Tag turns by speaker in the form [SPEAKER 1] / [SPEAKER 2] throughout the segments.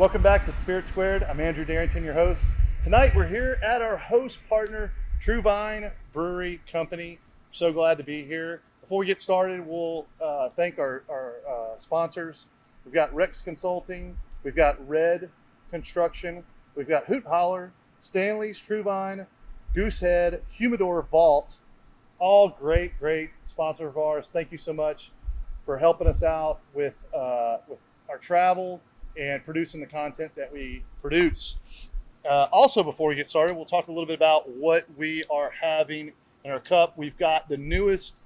[SPEAKER 1] Welcome back to Spirit Squared. I'm Andrew Darrington, your host. Tonight we're here at our host partner, True Vine Brewery Company. So glad to be here. Before we get started, we'll thank our sponsors. We've got Rex Consulting, we've got Red Construction, we've got Holler, Stanley's True Vine, Goosehead, Humidor Vault. All great sponsors of ours. Thank you so much for helping us out with our travel and producing the content that we produce. Also, before we get started, we'll talk a little bit about what we are having in our cup. We've got the newest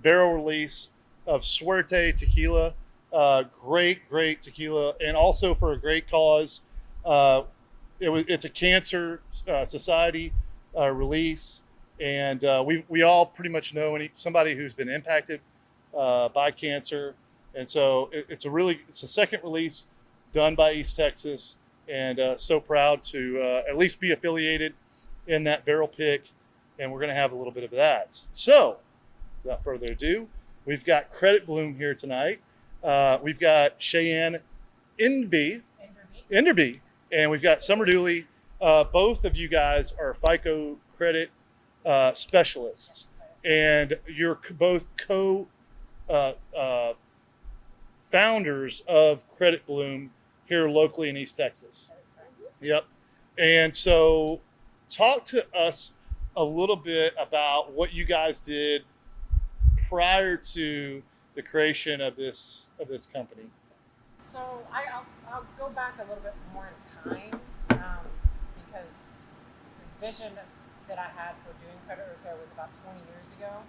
[SPEAKER 1] barrel release of Suerte tequila. Great tequila, and also for a great cause. It's a cancer society release, and we all pretty much know somebody who's been impacted by cancer, and so it's a second release done by East Texas, and so proud to at least be affiliated in that barrel pick, and we're going to have a little bit of that. So, without further ado, we've got Credit Bloom here tonight. We've got SheaAnne Enderby, and we've got Summer Dooley. Both of you guys are FICO credit specialists, and you're both founders of Credit Bloom here locally in East Texas. Yep. And so talk to us a little bit about what you guys did prior to the creation of this company.
[SPEAKER 2] So I'll go back a little bit more in time because the vision that I had for doing credit repair was about 20 years ago.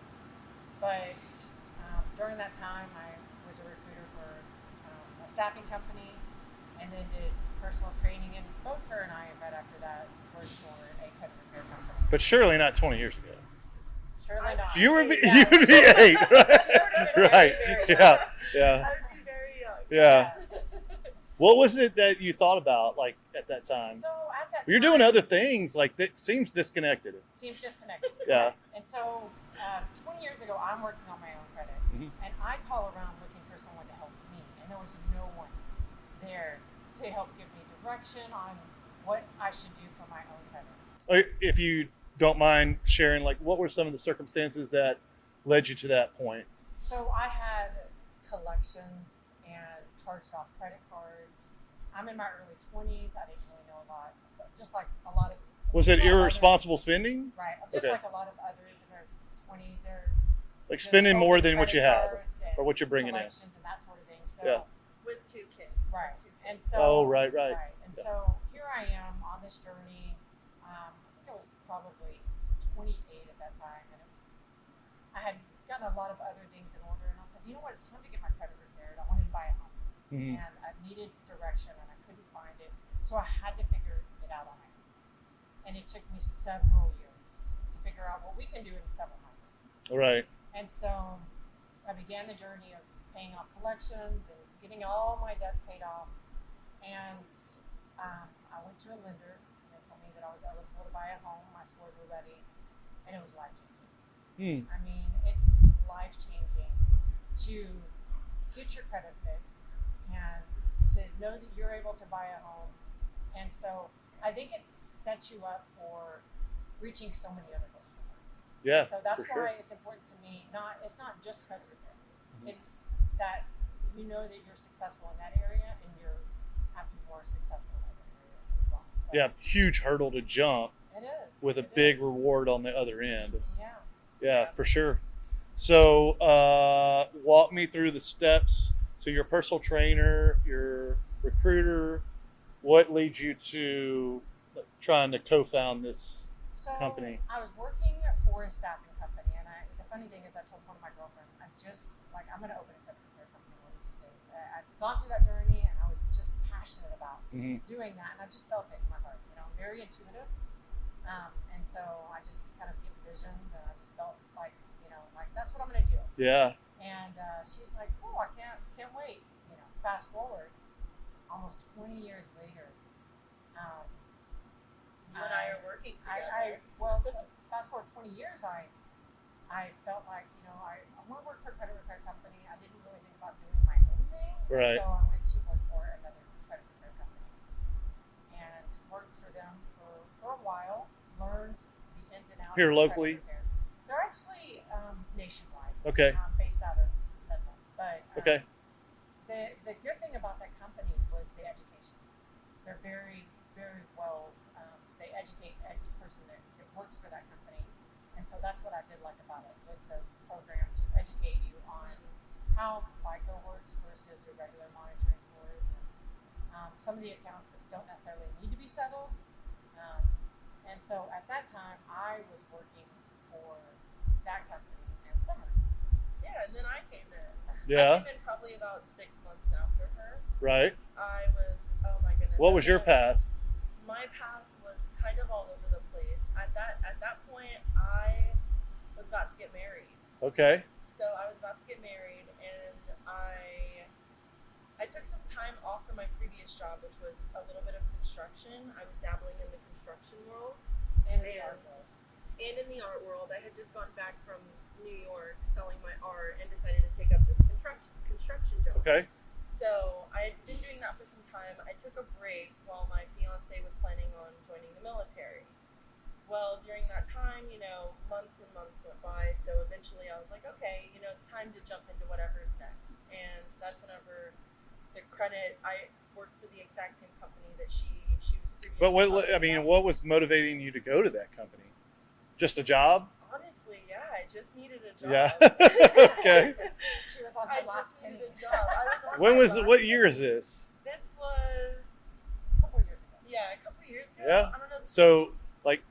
[SPEAKER 2] But during that time, I was a recruiter for a staffing company, and then did personal training, and both her and I, right after that, worked for a credit repair company.
[SPEAKER 1] But surely not 20 years ago.
[SPEAKER 2] Surely not.
[SPEAKER 1] You'd be 8, right? Yeah.
[SPEAKER 3] I would be very young.
[SPEAKER 1] Yeah.
[SPEAKER 2] Yes.
[SPEAKER 1] What was it that you thought about, like, at that time?
[SPEAKER 2] So at that
[SPEAKER 1] You're
[SPEAKER 2] time,
[SPEAKER 1] doing other things, like, that seems disconnected.
[SPEAKER 2] seems disconnected.
[SPEAKER 1] Yeah.
[SPEAKER 2] Right? And so 20 years ago, I'm working on my own credit, and I call around looking for someone to help me, and there was no one there to help give me direction on what I should do for my own credit.
[SPEAKER 1] If you don't mind sharing, like, what were some of the circumstances that led you to that point?
[SPEAKER 2] So I had collections and charged off credit cards. I'm in my early 20s. I didn't really know a lot, but just like a lot of...
[SPEAKER 1] Was it
[SPEAKER 2] others,
[SPEAKER 1] irresponsible spending?
[SPEAKER 2] right. Just
[SPEAKER 1] Okay.
[SPEAKER 2] like a lot of others in their 20s, they're
[SPEAKER 1] Like
[SPEAKER 2] just
[SPEAKER 1] spending more
[SPEAKER 2] open
[SPEAKER 1] than what you
[SPEAKER 2] credit
[SPEAKER 1] have
[SPEAKER 2] cards and
[SPEAKER 1] or what you're bringing in?
[SPEAKER 2] collections and that sort of thing. So,
[SPEAKER 1] Yeah.
[SPEAKER 3] With 2 kids.
[SPEAKER 2] right.
[SPEAKER 3] Two
[SPEAKER 2] And
[SPEAKER 3] kids.
[SPEAKER 2] so,
[SPEAKER 1] Oh, right.
[SPEAKER 2] And
[SPEAKER 1] Yeah.
[SPEAKER 2] so here I am on this journey. I think I was probably 28 at that time, and I had gotten a lot of other things in order, and I said, you know what, it's time to get my credit repaired. I wanted to buy a home,
[SPEAKER 1] Mhm.
[SPEAKER 2] and I needed direction, and I couldn't find it, so I had to figure it out on my own. And it took me several years to figure out what we can do in several months.
[SPEAKER 1] All right.
[SPEAKER 2] And so I began the journey of paying off collections and getting all my debts paid off. And I went to a lender, and they told me that I was eligible to buy a home. My scores were ready, and it was life-changing. I mean, it's life-changing to get your credit fixed and to know that you're able to buy a home. And so I think it sets you up for reaching so many other goals in life.
[SPEAKER 1] Yeah.
[SPEAKER 2] So that's
[SPEAKER 1] for
[SPEAKER 2] why
[SPEAKER 1] sure.
[SPEAKER 2] it's important to me. It's not just credit repair. It's that you know that you're successful in that area, and you have to be more successful in other areas as well. So
[SPEAKER 1] Yeah, huge hurdle to jump
[SPEAKER 2] it is.
[SPEAKER 1] with a
[SPEAKER 2] It
[SPEAKER 1] big
[SPEAKER 2] is.
[SPEAKER 1] reward on the other end.
[SPEAKER 2] Yeah.
[SPEAKER 1] Yeah, for sure. So walk me through the steps. So you're a personal trainer, you're a recruiter. What leads you to trying to co-found this
[SPEAKER 2] So
[SPEAKER 1] company?
[SPEAKER 2] I was working for a staffing company, and the funny thing is I told one of my girlfriends, I'm going to open a credit repair company one of these days. I'd gone through that journey, and I was just passionate about doing that, and I just felt it in my heart. I'm very intuitive, and so I just kind of get visions, and I just felt like that's what I'm going to do.
[SPEAKER 1] Yeah.
[SPEAKER 2] And she's like, "Oh, I can't wait." Fast forward, almost 20 years later.
[SPEAKER 3] You and I are working together.
[SPEAKER 2] Well, fast forward 20 years, I felt like, I want to work for a credit repair company. I didn't really think about doing my own thing.
[SPEAKER 1] Right.
[SPEAKER 2] So I went to work for another credit repair company.
[SPEAKER 1] Here
[SPEAKER 2] credit
[SPEAKER 1] locally?
[SPEAKER 2] repair. They're actually nationwide.
[SPEAKER 1] Okay.
[SPEAKER 2] Based out of Midland. But
[SPEAKER 1] Okay.
[SPEAKER 2] the good thing about that company was the education. They're very, very well. They educate each person that works for that company, and so that's what I did like about it was the program to educate you on how FICO works versus your regular monitoring scores, and some of the accounts that don't necessarily need to be settled. And so at that time, I was working for that company in summer.
[SPEAKER 3] Yeah, and then I came in.
[SPEAKER 1] Yeah.
[SPEAKER 3] I came in probably about 6 months after her.
[SPEAKER 1] Right.
[SPEAKER 3] I was, oh my goodness.
[SPEAKER 1] What was your path?
[SPEAKER 3] My path was kind of all over the place. At that point, I was about to get married.
[SPEAKER 1] Okay.
[SPEAKER 3] So I was about to get married, and I took some time off from my previous job, which was a little bit of construction. I was dabbling in the construction world
[SPEAKER 2] And the art world.
[SPEAKER 3] and in the art world. I had just gone back from New York selling my art and decided to take up this construction job.
[SPEAKER 1] Okay.
[SPEAKER 3] So I had been doing that for some time. I took a break while my fiance was planning on joining the military. Well, during that time, months and months went by. So eventually I was like, okay, it's time to jump into whatever's next. And that's whenever I worked for the exact same company that she was previously.
[SPEAKER 1] But
[SPEAKER 3] talking about.
[SPEAKER 1] what was motivating you to go to that company? Just a job?
[SPEAKER 3] Honestly, yeah, I just needed a job.
[SPEAKER 1] Yeah. Okay.
[SPEAKER 2] She was on
[SPEAKER 3] I
[SPEAKER 2] her last
[SPEAKER 3] just needed
[SPEAKER 2] penny.
[SPEAKER 3] a job. I was on
[SPEAKER 1] When
[SPEAKER 3] my
[SPEAKER 1] was
[SPEAKER 3] last
[SPEAKER 1] what year is this?
[SPEAKER 3] This was
[SPEAKER 2] A couple of years ago.
[SPEAKER 3] a couple years ago.
[SPEAKER 1] Yeah.
[SPEAKER 3] I don't know.
[SPEAKER 1] So like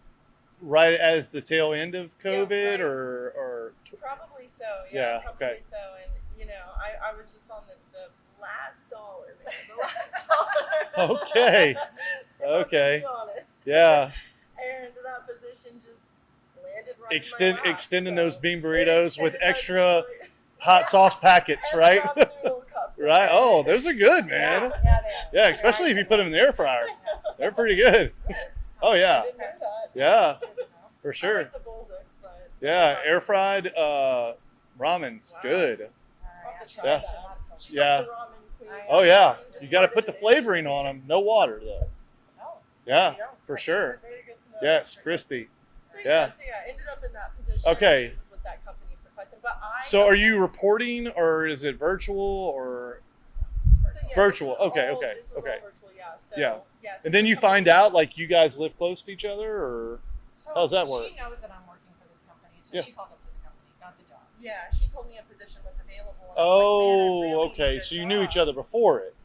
[SPEAKER 1] right as the tail end of COVID
[SPEAKER 3] right.
[SPEAKER 1] or
[SPEAKER 3] Probably so.
[SPEAKER 1] Yeah,
[SPEAKER 3] Yeah. Probably
[SPEAKER 1] okay.
[SPEAKER 3] so. And I was just on the last dollar, man. The last dollar.
[SPEAKER 1] Okay.
[SPEAKER 3] If I'm
[SPEAKER 1] Okay.
[SPEAKER 3] being honest.
[SPEAKER 1] yeah.
[SPEAKER 3] And that position just landed right in my lap,
[SPEAKER 1] Extending
[SPEAKER 3] so
[SPEAKER 1] those bean
[SPEAKER 3] it
[SPEAKER 1] burritos with
[SPEAKER 3] extended my
[SPEAKER 1] extra
[SPEAKER 3] bean
[SPEAKER 1] hot sauce packets,
[SPEAKER 3] and
[SPEAKER 1] right?
[SPEAKER 3] ramen noodle cups,
[SPEAKER 1] Right.
[SPEAKER 3] okay?
[SPEAKER 1] Oh, those are good, man.
[SPEAKER 2] Yeah, they are.
[SPEAKER 1] Yeah, especially if you put them in the air fryer. They're pretty good. Oh
[SPEAKER 3] I
[SPEAKER 1] yeah.
[SPEAKER 3] didn't know that.
[SPEAKER 1] Yeah,
[SPEAKER 2] Good to know.
[SPEAKER 1] for
[SPEAKER 3] I
[SPEAKER 1] sure.
[SPEAKER 3] like the Bolduc, but
[SPEAKER 1] Yeah, air fried ramen's
[SPEAKER 3] Wow.
[SPEAKER 1] good.
[SPEAKER 3] I'll have to try
[SPEAKER 1] Yeah.
[SPEAKER 3] that. She's
[SPEAKER 1] Yeah.
[SPEAKER 3] like the ramen queen.
[SPEAKER 1] Oh yeah.
[SPEAKER 3] Just
[SPEAKER 1] You got to
[SPEAKER 3] started
[SPEAKER 1] put the
[SPEAKER 3] today.
[SPEAKER 1] flavoring on them. No water though.
[SPEAKER 2] No,
[SPEAKER 1] Yeah,
[SPEAKER 2] you don't.
[SPEAKER 1] for
[SPEAKER 3] That's
[SPEAKER 1] sure.
[SPEAKER 3] very good to know.
[SPEAKER 1] Yeah, it's crispy.
[SPEAKER 3] So
[SPEAKER 1] Yeah.
[SPEAKER 3] I ended up in that position.
[SPEAKER 1] Okay.
[SPEAKER 3] I was with that company for quite some. But
[SPEAKER 1] So are you reporting or is it virtual or?
[SPEAKER 3] So, yeah,
[SPEAKER 1] Virtual.
[SPEAKER 3] this was
[SPEAKER 1] Okay,
[SPEAKER 3] all-
[SPEAKER 1] okay,
[SPEAKER 3] This was
[SPEAKER 1] okay.
[SPEAKER 3] all virtual, yeah. So,
[SPEAKER 1] Yeah.
[SPEAKER 3] so
[SPEAKER 1] And then you find out like you guys live close to each other or?
[SPEAKER 2] So
[SPEAKER 1] How does that work?
[SPEAKER 2] She knows that I'm working for this company, so
[SPEAKER 1] Yeah.
[SPEAKER 2] she called up to the company, got the job.
[SPEAKER 3] Yeah, she told me a position was available. And I was like, man, I really
[SPEAKER 1] Okay.
[SPEAKER 3] need a
[SPEAKER 1] So you knew each
[SPEAKER 3] job.
[SPEAKER 1] other before it.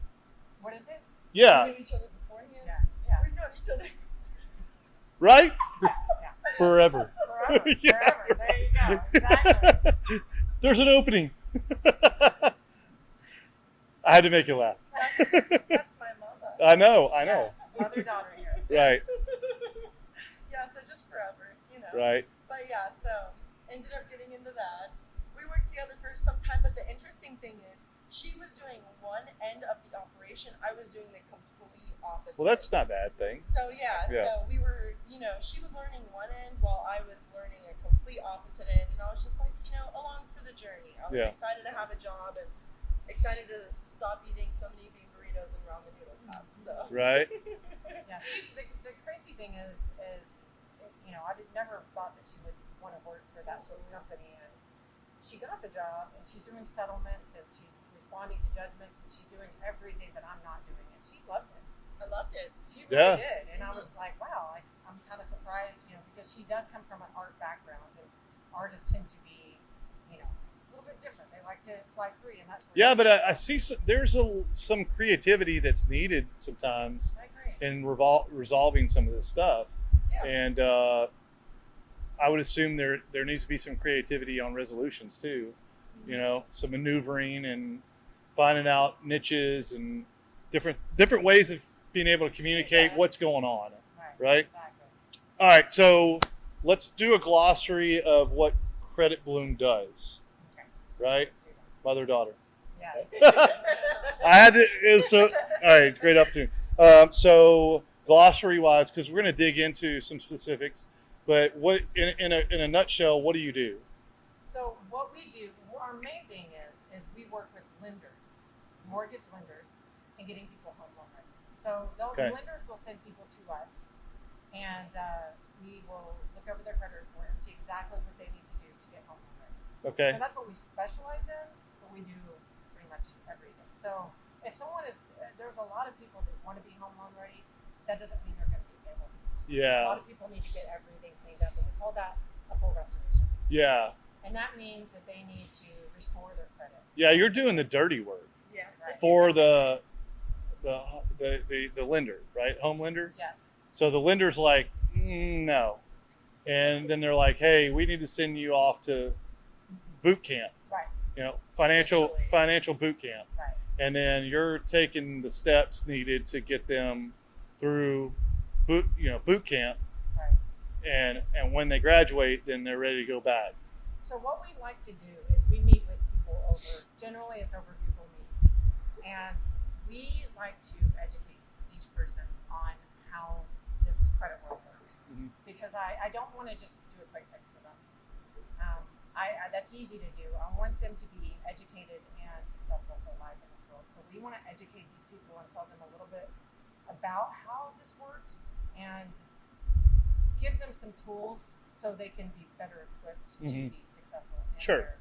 [SPEAKER 2] What is it?
[SPEAKER 1] Yeah.
[SPEAKER 3] We knew each other beforehand.
[SPEAKER 2] Yeah.
[SPEAKER 3] We've known each other.
[SPEAKER 1] Right?
[SPEAKER 2] Yeah.
[SPEAKER 1] Forever.
[SPEAKER 2] Forever.
[SPEAKER 1] Yeah.
[SPEAKER 2] Forever. There you go. Exactly.
[SPEAKER 1] There's an opening. I had to make you laugh.
[SPEAKER 3] That's my mama.
[SPEAKER 1] I know. I know.
[SPEAKER 2] Mother-daughter here.
[SPEAKER 1] Right.
[SPEAKER 3] Yeah, so just forever,
[SPEAKER 1] Right.
[SPEAKER 3] But yeah, so ended up getting into that. We worked together for some time, but the interesting thing is she was doing one end of the operation, I was doing the complete opposite.
[SPEAKER 1] Well, that's not a bad thing.
[SPEAKER 3] So yeah,
[SPEAKER 1] Yeah.
[SPEAKER 3] so we were, she was learning one end while I was learning a complete opposite end, and I was just like, along for the journey. I was
[SPEAKER 1] Yeah.
[SPEAKER 3] excited to have a job and excited to stop eating so many bean burritos and ramen noodle cups. So
[SPEAKER 1] Right.
[SPEAKER 2] Yeah. The crazy thing is, I never thought that she would want to work for that sort of company, and she got the job, and she's doing settlements, and she's responding to judgments, and she's doing everything that I'm not doing, and she loved it.
[SPEAKER 3] I loved it.
[SPEAKER 2] She
[SPEAKER 1] Yeah.
[SPEAKER 2] really did, and I was like, wow, I'm kind of surprised, because she does come from an art background, and artists tend to be, a little bit different. They like to fly free, and that's.
[SPEAKER 1] Yeah, but I see there's some creativity that's needed sometimes
[SPEAKER 2] I agree.
[SPEAKER 1] in resolving some of this stuff,
[SPEAKER 3] Yeah.
[SPEAKER 1] and I would assume there needs to be some creativity on resolutions too. Some maneuvering and finding out niches and different ways of being able to communicate
[SPEAKER 2] Yeah.
[SPEAKER 1] what's going on. Right.
[SPEAKER 2] Exactly.
[SPEAKER 1] All right, so let's do a glossary of what Credit Bloom does.
[SPEAKER 2] Okay.
[SPEAKER 1] Right,
[SPEAKER 2] Let's do that.
[SPEAKER 1] mother-daughter.
[SPEAKER 2] Yes.
[SPEAKER 1] I had to. All right, great opportunity. So glossary-wise, because we're going to dig into some specifics, but what in a nutshell, what do you do?
[SPEAKER 2] So what we do, our main thing is we work with lenders, mortgage lenders, and getting people home loan ready. So
[SPEAKER 1] Okay.
[SPEAKER 2] lenders will send people to us, and we will look over their credit report and see exactly what they need to do to get home loan ready.
[SPEAKER 1] Okay.
[SPEAKER 2] So that's what we specialize in, but we do pretty much everything. So if someone is, there's a lot of people that want to be home loan ready. That doesn't mean they're going to be able to.
[SPEAKER 1] Yeah.
[SPEAKER 2] A lot of people need to get everything cleaned up, and we call that a full restoration.
[SPEAKER 1] Yeah.
[SPEAKER 2] And that means that they need to restore their credit.
[SPEAKER 1] Yeah, you're doing the dirty work
[SPEAKER 3] Yeah.
[SPEAKER 2] Right.
[SPEAKER 1] for the lender, right? Home lender.
[SPEAKER 2] Yes.
[SPEAKER 1] So the lender's like, no, and then they're like, hey, we need to send you off to boot camp.
[SPEAKER 2] Right.
[SPEAKER 1] You know, financial
[SPEAKER 3] Essentially.
[SPEAKER 1] boot camp.
[SPEAKER 2] Right.
[SPEAKER 1] And then you're taking the steps needed to get them through boot camp,
[SPEAKER 2] Right.
[SPEAKER 1] and when they graduate, then they're ready to go back.
[SPEAKER 2] So what we like to do is we meet with people generally it's over Google Meet, and we like to educate each person on how this credit world works,
[SPEAKER 1] Mhm.
[SPEAKER 2] because I don't want to just do a quick fix for them. That's easy to do. I want them to be educated and successful for life in this world. So we want to educate these people and tell them a little bit about how this works and give them some tools so they can be better equipped to
[SPEAKER 1] Mhm.
[SPEAKER 2] be successful in
[SPEAKER 1] Sure.
[SPEAKER 2] their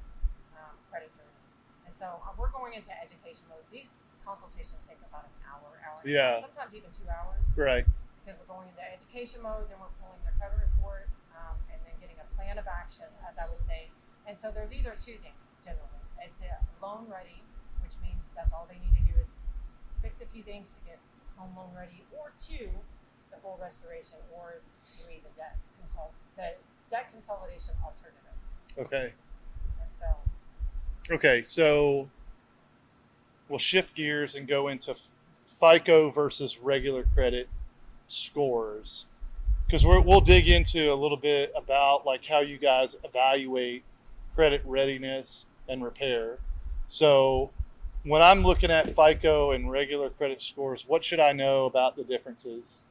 [SPEAKER 2] credit journey. And so we're going into education mode. These consultations take about an hour and a
[SPEAKER 1] Yeah.
[SPEAKER 2] half, sometimes even 2 hours,
[SPEAKER 1] Right.
[SPEAKER 2] because we're going into education mode. Then we're pulling their credit report, and then getting a plan of action, as I would say. And so there's either two things generally. It's a loan ready, which means that's all they need to do is fix a few things to get home loan ready, or two, the full restoration, or three, the debt consolidation alternative.
[SPEAKER 1] Okay.
[SPEAKER 2] And so
[SPEAKER 1] Okay. So we'll shift gears and go into FICO versus regular credit scores, because we'll dig into a little bit about like how you guys evaluate credit readiness and repair. So when I'm looking at FICO and regular credit scores, what should I know about the differences?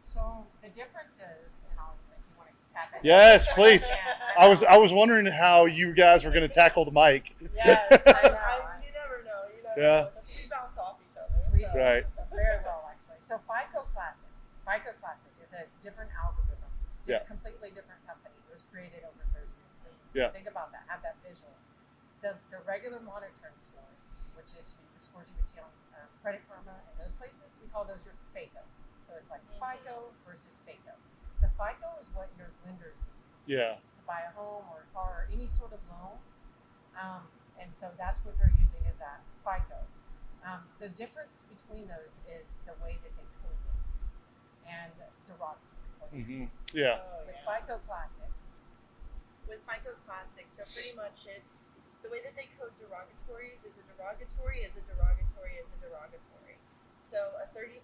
[SPEAKER 2] So the difference is, and if you want to tap in.
[SPEAKER 1] Yes, please.
[SPEAKER 2] Yeah,
[SPEAKER 1] I was wondering how you guys were going to tackle the mic.
[SPEAKER 2] Yes, I know.
[SPEAKER 3] You never know. You never
[SPEAKER 1] Yeah.
[SPEAKER 3] know. Because we bounce off each other.
[SPEAKER 2] We
[SPEAKER 3] so.
[SPEAKER 2] do.
[SPEAKER 1] Right.
[SPEAKER 2] Very well, actually. So FICO Classic is a different algorithm,
[SPEAKER 1] Yeah.
[SPEAKER 2] completely different company. It was created over 30 years ago.
[SPEAKER 1] Yeah.
[SPEAKER 2] So think about that. Have that visual. The regular monitoring scores, which is the scores you would see on Credit Karma and those places, we call those your FACO. So it's like FICO versus FACO. The FICO is what your lenders would use
[SPEAKER 1] Yeah.
[SPEAKER 2] to buy a home or a car or any sort of loan. And so that's what they're using is that FICO. The difference between those is the way that they code things and derogatory. For example.
[SPEAKER 1] Yeah.
[SPEAKER 3] Oh,
[SPEAKER 2] With
[SPEAKER 3] yeah.
[SPEAKER 2] FICO Classic,
[SPEAKER 3] With FICO Classic, so pretty much it's the way that they code derogatories is a derogatory is a derogatory is a derogatory. So a $30,000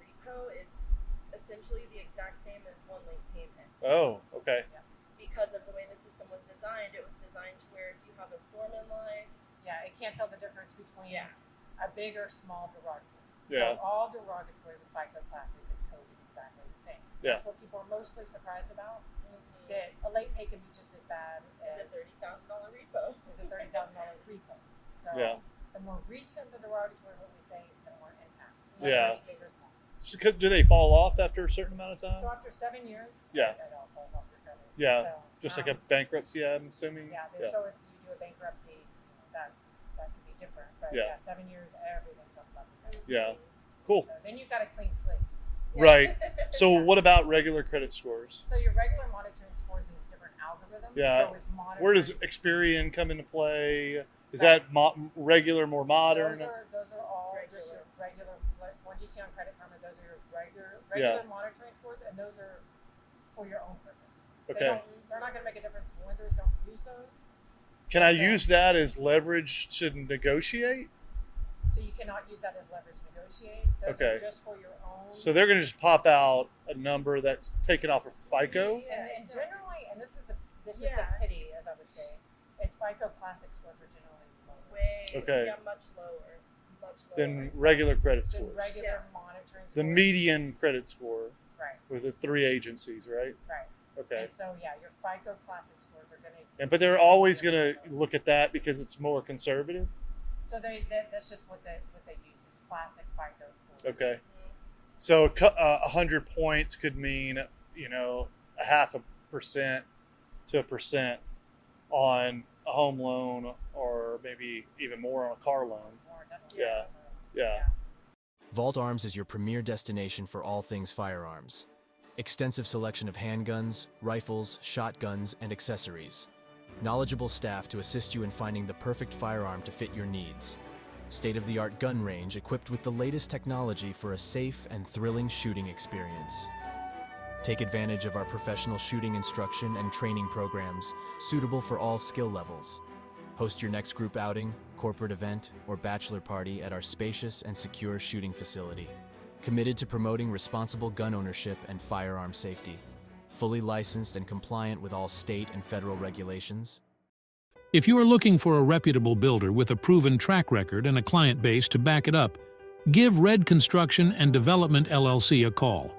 [SPEAKER 3] repo is essentially the exact same as one late payment.
[SPEAKER 1] Oh, okay.
[SPEAKER 2] yes.
[SPEAKER 3] Because of the way the system was designed, it was designed to where if you have a storm in life,
[SPEAKER 2] Yeah, it can't tell the difference between a big or small derogatory.
[SPEAKER 1] Yeah.
[SPEAKER 2] So all derogatory with FICO Classic is coded exactly the same.
[SPEAKER 1] Yeah.
[SPEAKER 2] That's what people are mostly surprised about. That a late pay can be just as bad
[SPEAKER 3] is
[SPEAKER 2] as
[SPEAKER 3] a $30,000 repo.
[SPEAKER 2] is a $30,000 repo. So
[SPEAKER 1] Yeah.
[SPEAKER 2] the more recent the derogatory, what we say, the more impact.
[SPEAKER 1] Yeah.
[SPEAKER 2] Whether it's big or small.
[SPEAKER 1] So do they fall off after a certain amount of time?
[SPEAKER 2] So after 7 years,
[SPEAKER 1] Yeah.
[SPEAKER 2] it all falls off your credit.
[SPEAKER 1] Yeah,
[SPEAKER 2] So,
[SPEAKER 1] Just like a bankruptcy, I'm assuming.
[SPEAKER 2] yeah. So it's you do a bankruptcy, that could be different. But
[SPEAKER 1] Yeah.
[SPEAKER 2] yeah, 7 years, everything jumps off your credit.
[SPEAKER 1] Yeah. Cool.
[SPEAKER 2] So then you've got a clean slate.
[SPEAKER 1] Right. So what about regular credit scores?
[SPEAKER 2] So your regular monitoring scores is a different algorithm.
[SPEAKER 1] Yeah.
[SPEAKER 2] So it's monitoring.
[SPEAKER 1] Where does Experian come into play? Is that regular, more modern?
[SPEAKER 2] Those are all
[SPEAKER 3] Regular.
[SPEAKER 2] just your regular ones you see on Credit Karma. Those are your regular
[SPEAKER 1] Yeah.
[SPEAKER 2] monitoring scores, and those are for your own purpose.
[SPEAKER 1] Okay.
[SPEAKER 2] They're not going to make a difference. Lenders don't use those,
[SPEAKER 1] Can I
[SPEAKER 2] So-
[SPEAKER 1] use that as leverage to negotiate?
[SPEAKER 2] so you cannot use that as leverage to negotiate. Those
[SPEAKER 1] Okay.
[SPEAKER 2] are just for your own.
[SPEAKER 1] So they're going to just pop out a number that's taken off of FICO?
[SPEAKER 2] and generally, and this is the
[SPEAKER 3] Yeah.
[SPEAKER 2] pity, as I would say, is FICO Classic scores are generally lower
[SPEAKER 3] Way
[SPEAKER 1] Okay.
[SPEAKER 3] yeah, much lower. Much lower.
[SPEAKER 1] Than regular credit
[SPEAKER 2] than
[SPEAKER 1] scores.
[SPEAKER 2] regular
[SPEAKER 3] Yeah.
[SPEAKER 2] monitoring scores.
[SPEAKER 1] The median credit score
[SPEAKER 2] Right.
[SPEAKER 1] with the 3 agencies, right?
[SPEAKER 2] Right.
[SPEAKER 1] Okay.
[SPEAKER 2] And so yeah, your FICO Classic scores are going to.
[SPEAKER 1] But they're always going to look at that because it's more conservative?
[SPEAKER 2] So that's just what they use is classic FICO scores.
[SPEAKER 1] Okay.
[SPEAKER 3] Mhm.
[SPEAKER 1] So 100 points could mean a 0.5% to 1% on a home loan, or maybe even more on a car loan.
[SPEAKER 2] More, definitely.
[SPEAKER 1] Yeah.
[SPEAKER 4] Vault Arms is your premier destination for all things firearms. Extensive selection of handguns, rifles, shotguns, and accessories. Knowledgeable staff to assist you in finding the perfect firearm to fit your needs. State-of-the-art gun range equipped with the latest technology for a safe and thrilling shooting experience. Take advantage of our professional shooting instruction and training programs suitable for all skill levels. Host your next group outing, corporate event, or bachelor party at our spacious and secure shooting facility. Committed to promoting responsible gun ownership and firearm safety. Fully licensed and compliant with all state and federal regulations.
[SPEAKER 5] If you are looking for a reputable builder with a proven track record and a client base to back it up, give Red Construction and Development LLC a call.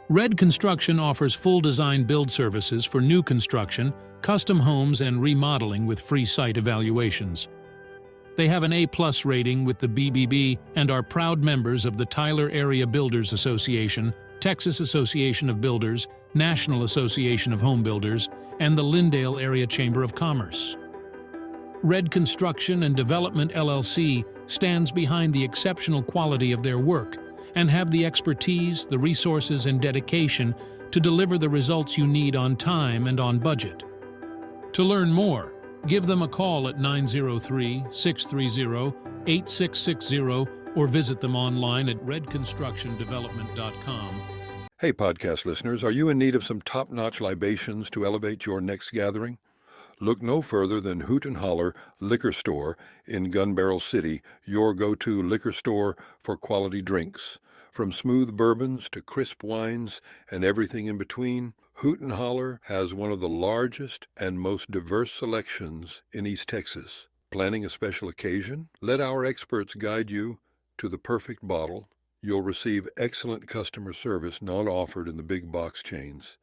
[SPEAKER 5] Red Construction offers full design build services for new construction, custom homes, and remodeling with free site evaluations. They have an A+ rating with the BBB and are proud members of the Tyler Area Builders Association, Texas Association of Builders, National Association of Home Builders, and the Lindale Area Chamber of Commerce. Red Construction and Development LLC stands behind the exceptional quality of their work and have the expertise, the resources, and dedication to deliver the results you need on time and on budget. To learn more, give them a call at 903-630-8660 or visit them online at redconstructiondevelopment.com.
[SPEAKER 6] Hey, podcast listeners, are you in need of some top-notch libations to elevate your next gathering? Look no further than Hootin Holler Liquor Store in Gun Barrel City, your go-to liquor store for quality drinks. From smooth bourbons to crisp wines and everything in between, Hootin Holler has one of the largest and most diverse selections in East Texas. Planning a special occasion? Let our experts guide you to the perfect bottle. You'll receive excellent customer service not offered in the big box chains.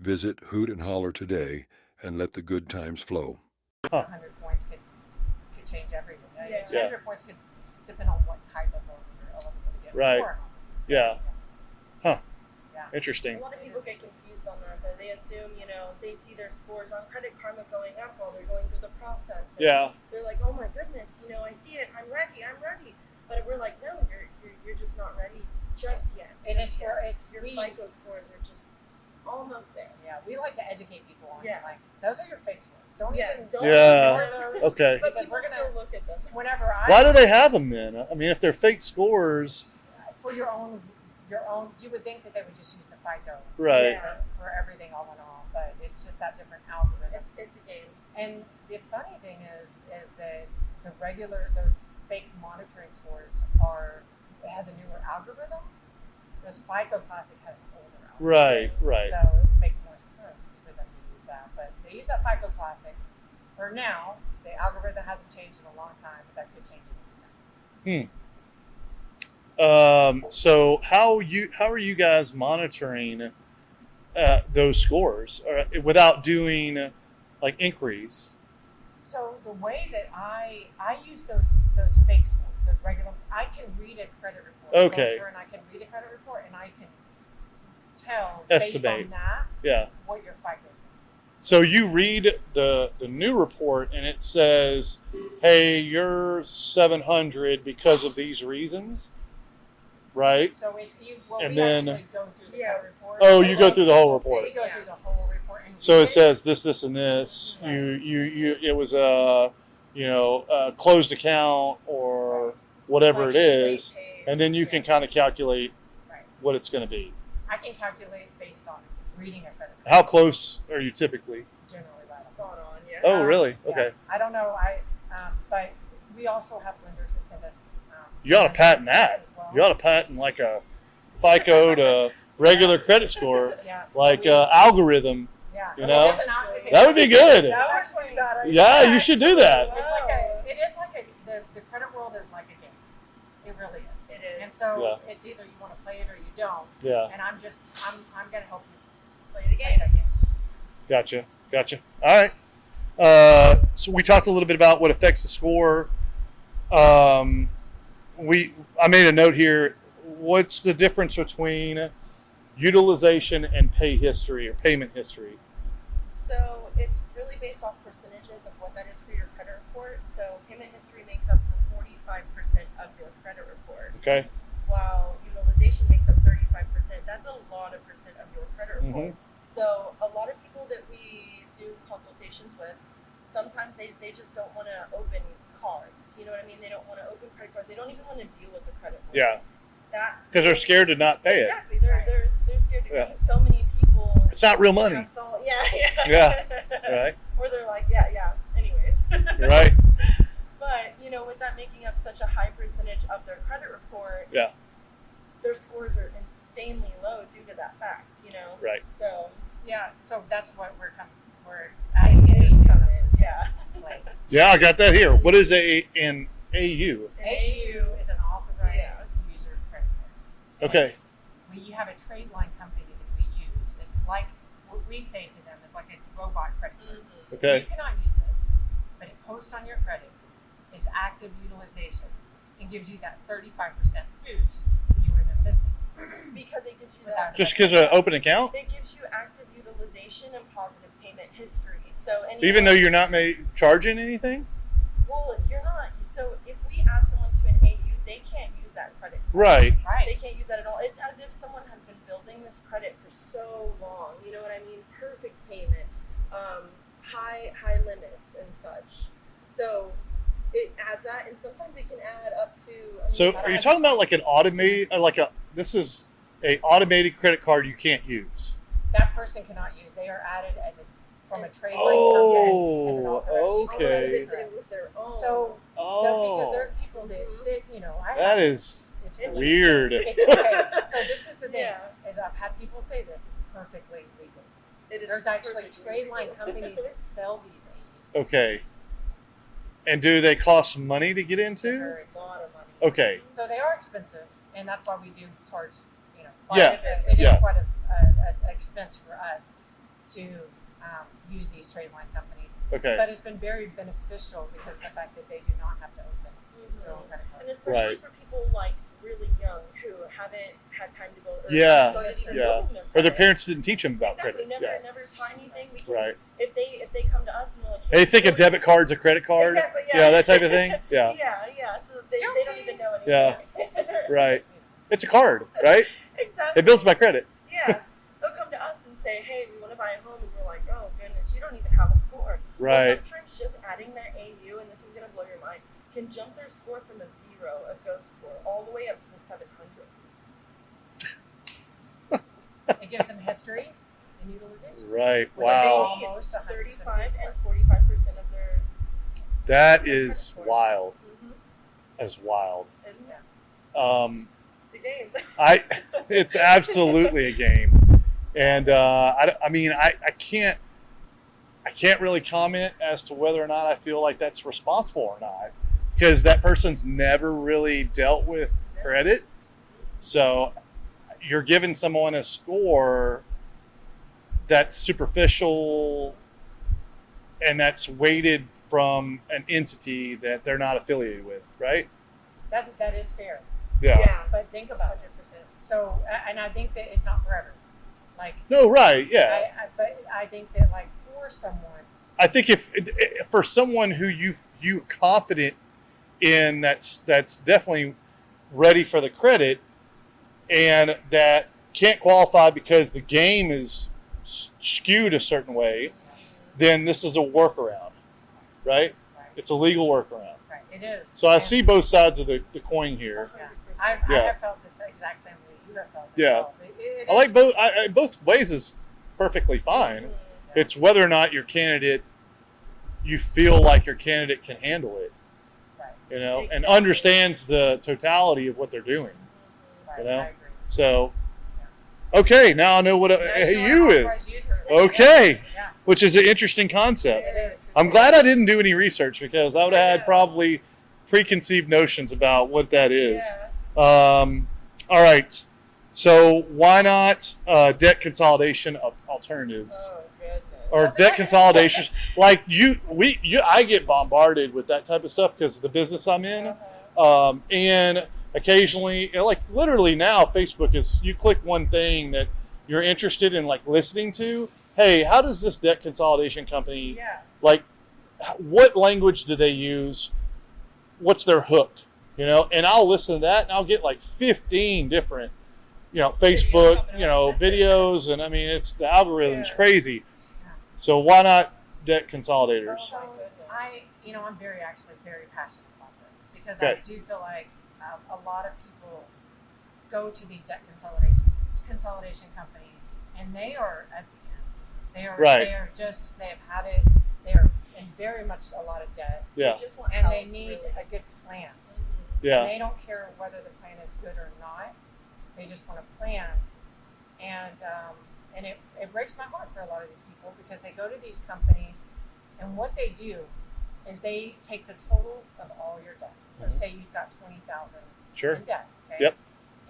[SPEAKER 6] Visit Hootin Holler today and let the good times flow.
[SPEAKER 2] 100 points could change everything.
[SPEAKER 3] Yeah.
[SPEAKER 2] 200 points could depend on what type of loan you're eligible to get.
[SPEAKER 1] Right.
[SPEAKER 2] For.
[SPEAKER 1] Yeah. Huh.
[SPEAKER 2] Yeah.
[SPEAKER 1] Interesting.
[SPEAKER 3] A lot of people get confused on that, though. They assume, they see their scores on Credit Karma going up while they're going through the process. And
[SPEAKER 1] Yeah.
[SPEAKER 3] they're like, oh my goodness, I see it. I'm ready. But we're like, no, you're just not ready just yet.
[SPEAKER 2] And
[SPEAKER 3] Just
[SPEAKER 2] your
[SPEAKER 3] FICO scores are just almost there.
[SPEAKER 2] Yeah, we like to educate people on
[SPEAKER 3] Yeah.
[SPEAKER 2] those are your fake scores. Don't
[SPEAKER 3] Yeah,
[SPEAKER 2] even
[SPEAKER 3] don't
[SPEAKER 1] Yeah.
[SPEAKER 2] ignore those.
[SPEAKER 1] Okay.
[SPEAKER 3] But
[SPEAKER 2] Because
[SPEAKER 3] people
[SPEAKER 2] we're gonna
[SPEAKER 3] still look at them.
[SPEAKER 2] whenever
[SPEAKER 1] Why do they have them then? I mean, if they're fake scores,
[SPEAKER 2] for your own you would think that they would just use the FICO
[SPEAKER 1] right?
[SPEAKER 2] for everything all in all, but it's just that different algorithm.
[SPEAKER 3] It's a game.
[SPEAKER 2] And the funny thing is that those fake monitoring scores it has a newer algorithm. This FICO Classic has an older algorithm.
[SPEAKER 1] Right.
[SPEAKER 2] So it would make more sense for them to use that. But they use that FICO Classic for now. The algorithm hasn't changed in a long time, but that could change in a time.
[SPEAKER 1] So how are you guys monitoring those scores without doing like inquiries?
[SPEAKER 2] So the way that I use those fake scores, those regular, I can read a credit report.
[SPEAKER 1] Okay.
[SPEAKER 2] Go through and I can read a credit report and I can tell
[SPEAKER 1] Estimate.
[SPEAKER 2] based on that
[SPEAKER 1] Yeah.
[SPEAKER 2] what your FICO is.
[SPEAKER 1] So you read the new report and it says, "Hey, you're 700 because of these reasons," right?
[SPEAKER 2] So we
[SPEAKER 1] then-
[SPEAKER 2] actually go through the credit report.
[SPEAKER 1] Oh, you go through the whole report.
[SPEAKER 2] We go through the whole report. And
[SPEAKER 1] So
[SPEAKER 2] read
[SPEAKER 1] it says this, and this.
[SPEAKER 2] Right.
[SPEAKER 1] You. It was a closed account or whatever it is, and then you can kind of calculate
[SPEAKER 2] Right.
[SPEAKER 1] what it's going to be.
[SPEAKER 2] I can calculate based on reading a credit report.
[SPEAKER 1] How close are you typically?
[SPEAKER 2] Generally right on.
[SPEAKER 3] Spot on, yeah.
[SPEAKER 1] Oh, really?
[SPEAKER 2] Yeah.
[SPEAKER 1] Okay.
[SPEAKER 2] I don't know. But we also have lenders that send us.
[SPEAKER 1] You ought to patent that.
[SPEAKER 2] as well.
[SPEAKER 1] You ought to patent like a FICO to regular credit score,
[SPEAKER 2] Yeah.
[SPEAKER 1] like
[SPEAKER 2] So
[SPEAKER 1] algorithm.
[SPEAKER 2] yeah.
[SPEAKER 1] you know?
[SPEAKER 2] It's
[SPEAKER 1] That would be good.
[SPEAKER 2] That's actually not a,
[SPEAKER 1] Yeah, you should do that.
[SPEAKER 2] the credit world is like a game. It really is.
[SPEAKER 3] It is.
[SPEAKER 2] And so
[SPEAKER 1] Yeah.
[SPEAKER 2] it's either you want to play it or you don't.
[SPEAKER 1] Yeah.
[SPEAKER 2] And I'm gonna help you
[SPEAKER 3] Play the
[SPEAKER 2] play
[SPEAKER 3] game.
[SPEAKER 2] that game.
[SPEAKER 1] Gotcha. All right. So we talked a little bit about what affects the score. I made a note here. What's the difference between utilization and pay history or payment history?
[SPEAKER 3] So it's really based off percentages of what that is for your credit report. So payment history makes up for 45% of your credit report,
[SPEAKER 1] Okay.
[SPEAKER 3] while utilization makes up 35%. That's a lot of percent of your credit report. So a lot of people that we do consultations with, sometimes they just don't want to open cards. You know what I mean? They don't want to open credit cards. They don't even want to deal with the credit report.
[SPEAKER 1] Yeah.
[SPEAKER 3] Because
[SPEAKER 1] they're scared to not pay it.
[SPEAKER 3] Exactly. They're scared because
[SPEAKER 1] Yeah.
[SPEAKER 3] so many people.
[SPEAKER 1] It's not real money.
[SPEAKER 3] Yeah.
[SPEAKER 1] Right.
[SPEAKER 3] Or they're like, yeah. Anyways.
[SPEAKER 1] Right.
[SPEAKER 3] But with that making up such a high percentage of their credit report,
[SPEAKER 1] Yeah.
[SPEAKER 3] their scores are insanely low due to that fact.
[SPEAKER 1] Right.
[SPEAKER 3] So
[SPEAKER 2] Yeah, so that's what we're coming. We're adding it.
[SPEAKER 3] yeah.
[SPEAKER 2] Like,
[SPEAKER 1] Yeah, I got that here. What is an AU?
[SPEAKER 2] AU is an authorized user credit card. And
[SPEAKER 1] Okay.
[SPEAKER 2] it's- when you have a trade line company that we use, it's like what we say to them is like a robot credit card.
[SPEAKER 1] Okay.
[SPEAKER 2] You cannot use this, but it posts on your credit is active utilization and gives you that 35% boost that you would have been missing.
[SPEAKER 3] Because it gives you
[SPEAKER 2] Without
[SPEAKER 3] that.
[SPEAKER 1] Just because of open account?
[SPEAKER 3] It gives you active utilization and positive payment history. So
[SPEAKER 1] Even though you're not charging anything?
[SPEAKER 3] well, you're not. So if we add someone to an AU, they can't use that credit card.
[SPEAKER 1] Right.
[SPEAKER 3] They
[SPEAKER 2] Right.
[SPEAKER 3] can't use that at all. It's as if someone has been building this credit for so long. You know what I mean? Perfect payment, high limits and such. So it adds that, and sometimes it can add up to.
[SPEAKER 1] So are you talking about like an automated, this is a automated credit card you can't use?
[SPEAKER 2] That person cannot use. They are added from a trade line
[SPEAKER 1] Oh,
[SPEAKER 2] company as an authorized
[SPEAKER 1] okay.
[SPEAKER 2] user
[SPEAKER 3] Almost as
[SPEAKER 2] credit
[SPEAKER 3] if
[SPEAKER 2] card.
[SPEAKER 3] it was their own.
[SPEAKER 2] So because there's people that
[SPEAKER 1] that is
[SPEAKER 2] it's
[SPEAKER 1] weird.
[SPEAKER 2] It's okay. So this is the thing.
[SPEAKER 3] Yeah.
[SPEAKER 2] Is I've had people say this. It's perfectly legal.
[SPEAKER 3] It is
[SPEAKER 2] There's actually
[SPEAKER 3] perfectly
[SPEAKER 2] trade line
[SPEAKER 3] legal.
[SPEAKER 2] companies that sell these AUs.
[SPEAKER 1] Okay. And do they cost money to get into?
[SPEAKER 2] Very
[SPEAKER 3] a lot of money.
[SPEAKER 1] Okay.
[SPEAKER 2] So they are expensive, and that's why we do charge.
[SPEAKER 1] Yeah,
[SPEAKER 2] It is
[SPEAKER 1] yeah.
[SPEAKER 2] quite an expense for us to use these trade line companies.
[SPEAKER 1] Okay.
[SPEAKER 2] But it's been very beneficial because of the fact that they do not have to open their own credit card.
[SPEAKER 3] And especially
[SPEAKER 1] Right.
[SPEAKER 3] for people like really young who haven't had time to build. Or
[SPEAKER 1] Yeah,
[SPEAKER 3] started even
[SPEAKER 1] yeah.
[SPEAKER 3] building their
[SPEAKER 1] Or their
[SPEAKER 3] credit.
[SPEAKER 1] parents didn't teach them about
[SPEAKER 3] Exactly.
[SPEAKER 1] credit.
[SPEAKER 3] Never taught anything. We can,
[SPEAKER 1] Right.
[SPEAKER 3] If they come to us and they're like,
[SPEAKER 1] They think a
[SPEAKER 3] what-
[SPEAKER 1] debit card's a credit card.
[SPEAKER 3] Exactly.
[SPEAKER 1] Yeah, that type of thing. Yeah.
[SPEAKER 3] Yeah. So they don't
[SPEAKER 2] Guilty.
[SPEAKER 3] even know anything.
[SPEAKER 1] Yeah. Right. It's a card, right?
[SPEAKER 3] Exactly.
[SPEAKER 1] It builds my credit.
[SPEAKER 3] Yeah. They'll come to us and say, hey, we want to buy a home, and we're like, oh goodness, you don't even have a score.
[SPEAKER 1] Right.
[SPEAKER 3] Well, sometimes just adding that AU, and this is gonna blow your mind, can jump their score from a 0, a ghost score, all the way up to the 700s.
[SPEAKER 2] It gives them history and utilization.
[SPEAKER 1] Right.
[SPEAKER 2] Which is
[SPEAKER 1] Wow.
[SPEAKER 2] almost 100%
[SPEAKER 3] 35 and 45% of their.
[SPEAKER 1] That is wild.
[SPEAKER 3] Mm-hmm.
[SPEAKER 1] That's wild.
[SPEAKER 3] And
[SPEAKER 1] It's
[SPEAKER 3] a game.
[SPEAKER 1] It's absolutely a game, and I can't really comment as to whether or not I feel like that's responsible or not, because that person's never really dealt with credit. So you're giving someone a score that's superficial and that's weighted from an entity that they're not affiliated with, right?
[SPEAKER 2] That is fair.
[SPEAKER 1] Yeah.
[SPEAKER 2] But think about it. So, and I think that it's not forever. Like,
[SPEAKER 1] No, right. Yeah.
[SPEAKER 2] but I think that like for someone,
[SPEAKER 1] I think if for someone who you confident in, that's definitely ready for the credit, and that can't qualify because the game is skewed a certain way, then this is a workaround, right?
[SPEAKER 2] right,
[SPEAKER 1] It's a legal workaround.
[SPEAKER 2] right, it is.
[SPEAKER 1] So I
[SPEAKER 2] And
[SPEAKER 1] see both sides of the coin here.
[SPEAKER 2] Yeah.
[SPEAKER 3] 100%.
[SPEAKER 2] I
[SPEAKER 1] Yeah.
[SPEAKER 2] have felt the exact same way you have felt. As
[SPEAKER 1] Yeah.
[SPEAKER 2] well. It
[SPEAKER 1] I like
[SPEAKER 2] is-
[SPEAKER 1] both. Both ways is perfectly fine.
[SPEAKER 3] Mhm.
[SPEAKER 1] It's whether or not you feel like your candidate can handle it,
[SPEAKER 2] Right,
[SPEAKER 1] and
[SPEAKER 3] Exactly.
[SPEAKER 1] understands the totality of what they're doing.
[SPEAKER 2] right,
[SPEAKER 1] You know?
[SPEAKER 2] I agree.
[SPEAKER 1] So, okay, now I know what
[SPEAKER 2] Now
[SPEAKER 1] a
[SPEAKER 2] you know
[SPEAKER 1] AU
[SPEAKER 2] what
[SPEAKER 1] is.
[SPEAKER 2] authorized user is.
[SPEAKER 1] Okay,
[SPEAKER 2] Yeah,
[SPEAKER 1] which is an interesting concept.
[SPEAKER 2] it is.
[SPEAKER 1] I'm glad I didn't do any research, because I would have had probably preconceived notions about what that is.
[SPEAKER 3] Yeah.
[SPEAKER 1] All right, so why not debt consolidation alternatives?
[SPEAKER 3] Oh goodness.
[SPEAKER 1] Or debt consolidations, like I get bombarded with that type of stuff because of the business I'm in, and occasionally, like literally now, Facebook is, you click one thing that you're interested in like listening to, hey, how does this debt consolidation company,
[SPEAKER 2] Yeah.
[SPEAKER 1] like, what language do they use? What's their hook? You know, and I'll listen to that and I'll get like 15 different, Facebook, videos. And I mean, the algorithm's crazy. So why not debt consolidators?
[SPEAKER 2] So I'm very passionate about this because
[SPEAKER 1] Okay.
[SPEAKER 2] I do feel like a lot of people go to these debt consolidation companies and they are at the end. They have had it. They are in very much a lot of debt.
[SPEAKER 1] Yeah.
[SPEAKER 3] They just want
[SPEAKER 2] And
[SPEAKER 3] help,
[SPEAKER 2] they need
[SPEAKER 3] really.
[SPEAKER 2] a good plan.
[SPEAKER 1] Yeah.
[SPEAKER 2] And they don't care whether the plan is good or not. They just want a plan. And it breaks my heart for a lot of these people because they go to these companies and what they do is they take the total of all your debt. So say you've got $20,000
[SPEAKER 1] Sure.
[SPEAKER 2] in debt. Okay?
[SPEAKER 1] Yep.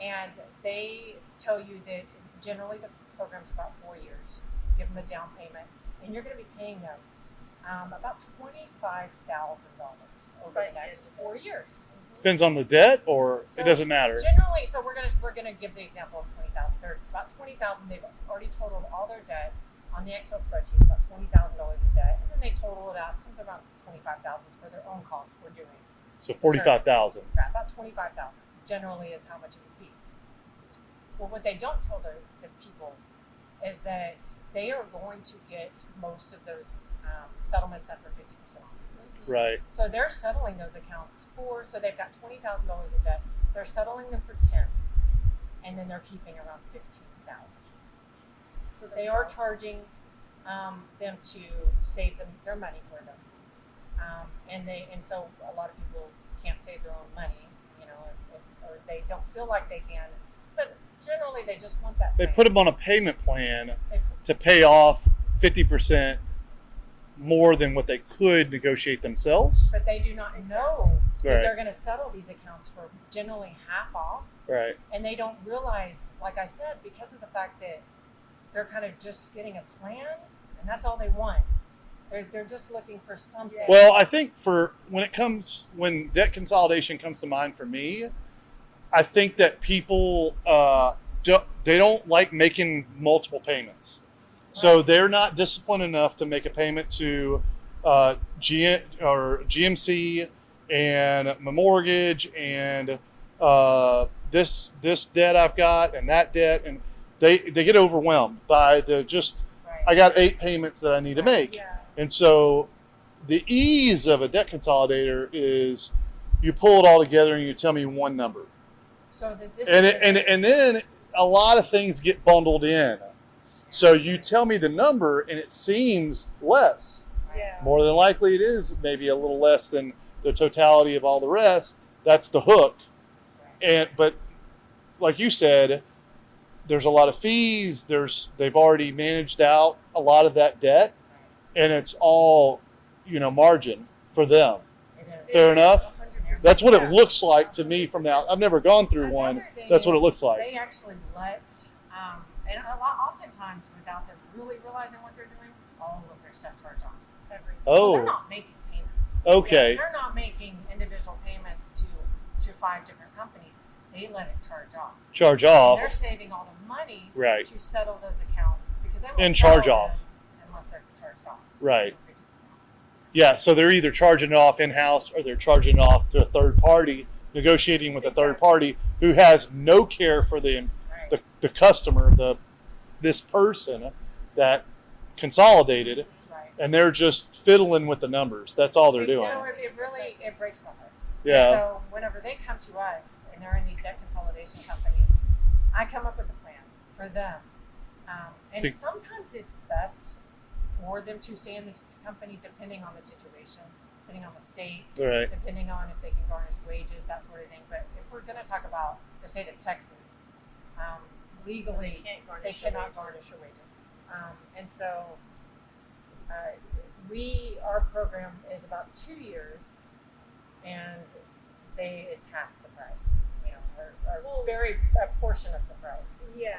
[SPEAKER 2] And they tell you that generally the program's about 4 years. Give them a down payment, and you're going to be paying them about $25,000 over the next 4 years.
[SPEAKER 1] Depends on the debt, or
[SPEAKER 2] So
[SPEAKER 1] it doesn't matter.
[SPEAKER 2] Generally, so we're gonna give the example of 20,000. They're about 20,000. They've already totaled all their debt on the Excel spreadsheet. It's about $20,000 in debt, and then they total it out. It comes around 25,000 for their own costs for doing.
[SPEAKER 1] So 45,000.
[SPEAKER 2] Right, about 25,000 generally is how much it would be. Well, what they don't tell the people is that they are going to get most of those settlements done for 50% off.
[SPEAKER 1] Right.
[SPEAKER 2] So they're settling those accounts so they've got $20,000 in debt. They're settling them for 10, and then they're keeping around 15,000. They are charging them to save them their money for them, and so a lot of people can't save their own money, or they don't feel like they can. But generally, they just want that.
[SPEAKER 1] They
[SPEAKER 2] plan.
[SPEAKER 1] put them on a payment plan to pay off 50% more than what they could negotiate themselves.
[SPEAKER 2] But they do not know that
[SPEAKER 1] Right.
[SPEAKER 2] they're going to settle these accounts for generally half off.
[SPEAKER 1] Right.
[SPEAKER 2] And they don't realize, like I said, because of the fact that they're kind of just getting a plan, and that's all they want. They're just looking for something.
[SPEAKER 1] Well, I think when debt consolidation comes to mind for me, I think that people they don't like making multiple payments. So they're not disciplined enough to make a payment to GMC and my mortgage and this debt I've got and that debt, and they get overwhelmed by I got 8 payments that I need to make.
[SPEAKER 2] Yeah.
[SPEAKER 1] And so the ease of a debt consolidator is you pull it all together and you tell me one number.
[SPEAKER 2] So
[SPEAKER 1] And then a lot of things get bundled in. So you tell me the number and it seems less.
[SPEAKER 3] Yeah.
[SPEAKER 1] More than likely it is maybe a little less than the totality of all the rest. That's the hook. But like you said, there's a lot of fees. They've already managed out a lot of that debt, and it's all, margin for them.
[SPEAKER 2] It is.
[SPEAKER 1] Fair enough?
[SPEAKER 2] 100%.
[SPEAKER 1] That's what it looks like to me from now. I've never gone through one.
[SPEAKER 2] Another thing
[SPEAKER 1] That's what it
[SPEAKER 2] is
[SPEAKER 1] looks like.
[SPEAKER 2] They actually let, and oftentimes without them really realizing what they're doing, all of their stuff charge off. Everything. So
[SPEAKER 1] Oh.
[SPEAKER 2] they're not making payments.
[SPEAKER 1] Okay.
[SPEAKER 2] They're not making individual payments to 5 different companies. They let it charge off.
[SPEAKER 1] Charge
[SPEAKER 2] And
[SPEAKER 1] off.
[SPEAKER 2] they're saving all the money
[SPEAKER 1] Right.
[SPEAKER 2] to settle those accounts because they won't
[SPEAKER 1] And
[SPEAKER 2] settle
[SPEAKER 1] charge
[SPEAKER 2] them
[SPEAKER 1] off.
[SPEAKER 2] unless they're charged off.
[SPEAKER 1] Right.
[SPEAKER 2] 50%.
[SPEAKER 1] Yeah, so they're either charging it off in-house or they're charging it off to a third party, negotiating with a third party who has no care for the customer, this person that consolidated,
[SPEAKER 2] Right.
[SPEAKER 1] and they're just fiddling with the numbers. That's all they're doing.
[SPEAKER 2] So it really breaks my heart.
[SPEAKER 1] Yeah.
[SPEAKER 2] And so whenever they come to us and they're in these debt consolidation companies, I come up with a plan for them. And
[SPEAKER 1] Think-
[SPEAKER 2] sometimes it's best for them to stay in the company depending on the situation, depending on the state,
[SPEAKER 1] Right.
[SPEAKER 2] depending on if they can garnish wages, that sort of thing. But if we're going to talk about the state of Texas, legally, they cannot garnish your wages. And so our program is about 2 years, and it's half the price, or a portion of the price.
[SPEAKER 3] Yeah.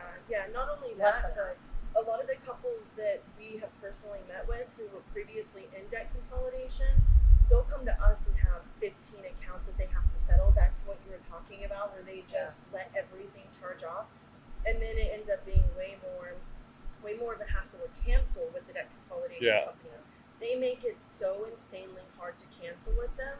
[SPEAKER 3] Not only
[SPEAKER 2] Less
[SPEAKER 3] that,
[SPEAKER 2] than
[SPEAKER 3] but a lot of the couples that we have personally met with who were previously in debt consolidation, they'll come to us and have 15 accounts that they have to settle, back to what you were talking about, where they just let everything charge off. and then it ends up being way more of a hassle to cancel with the debt consolidation companies. They make it so insanely hard to cancel with them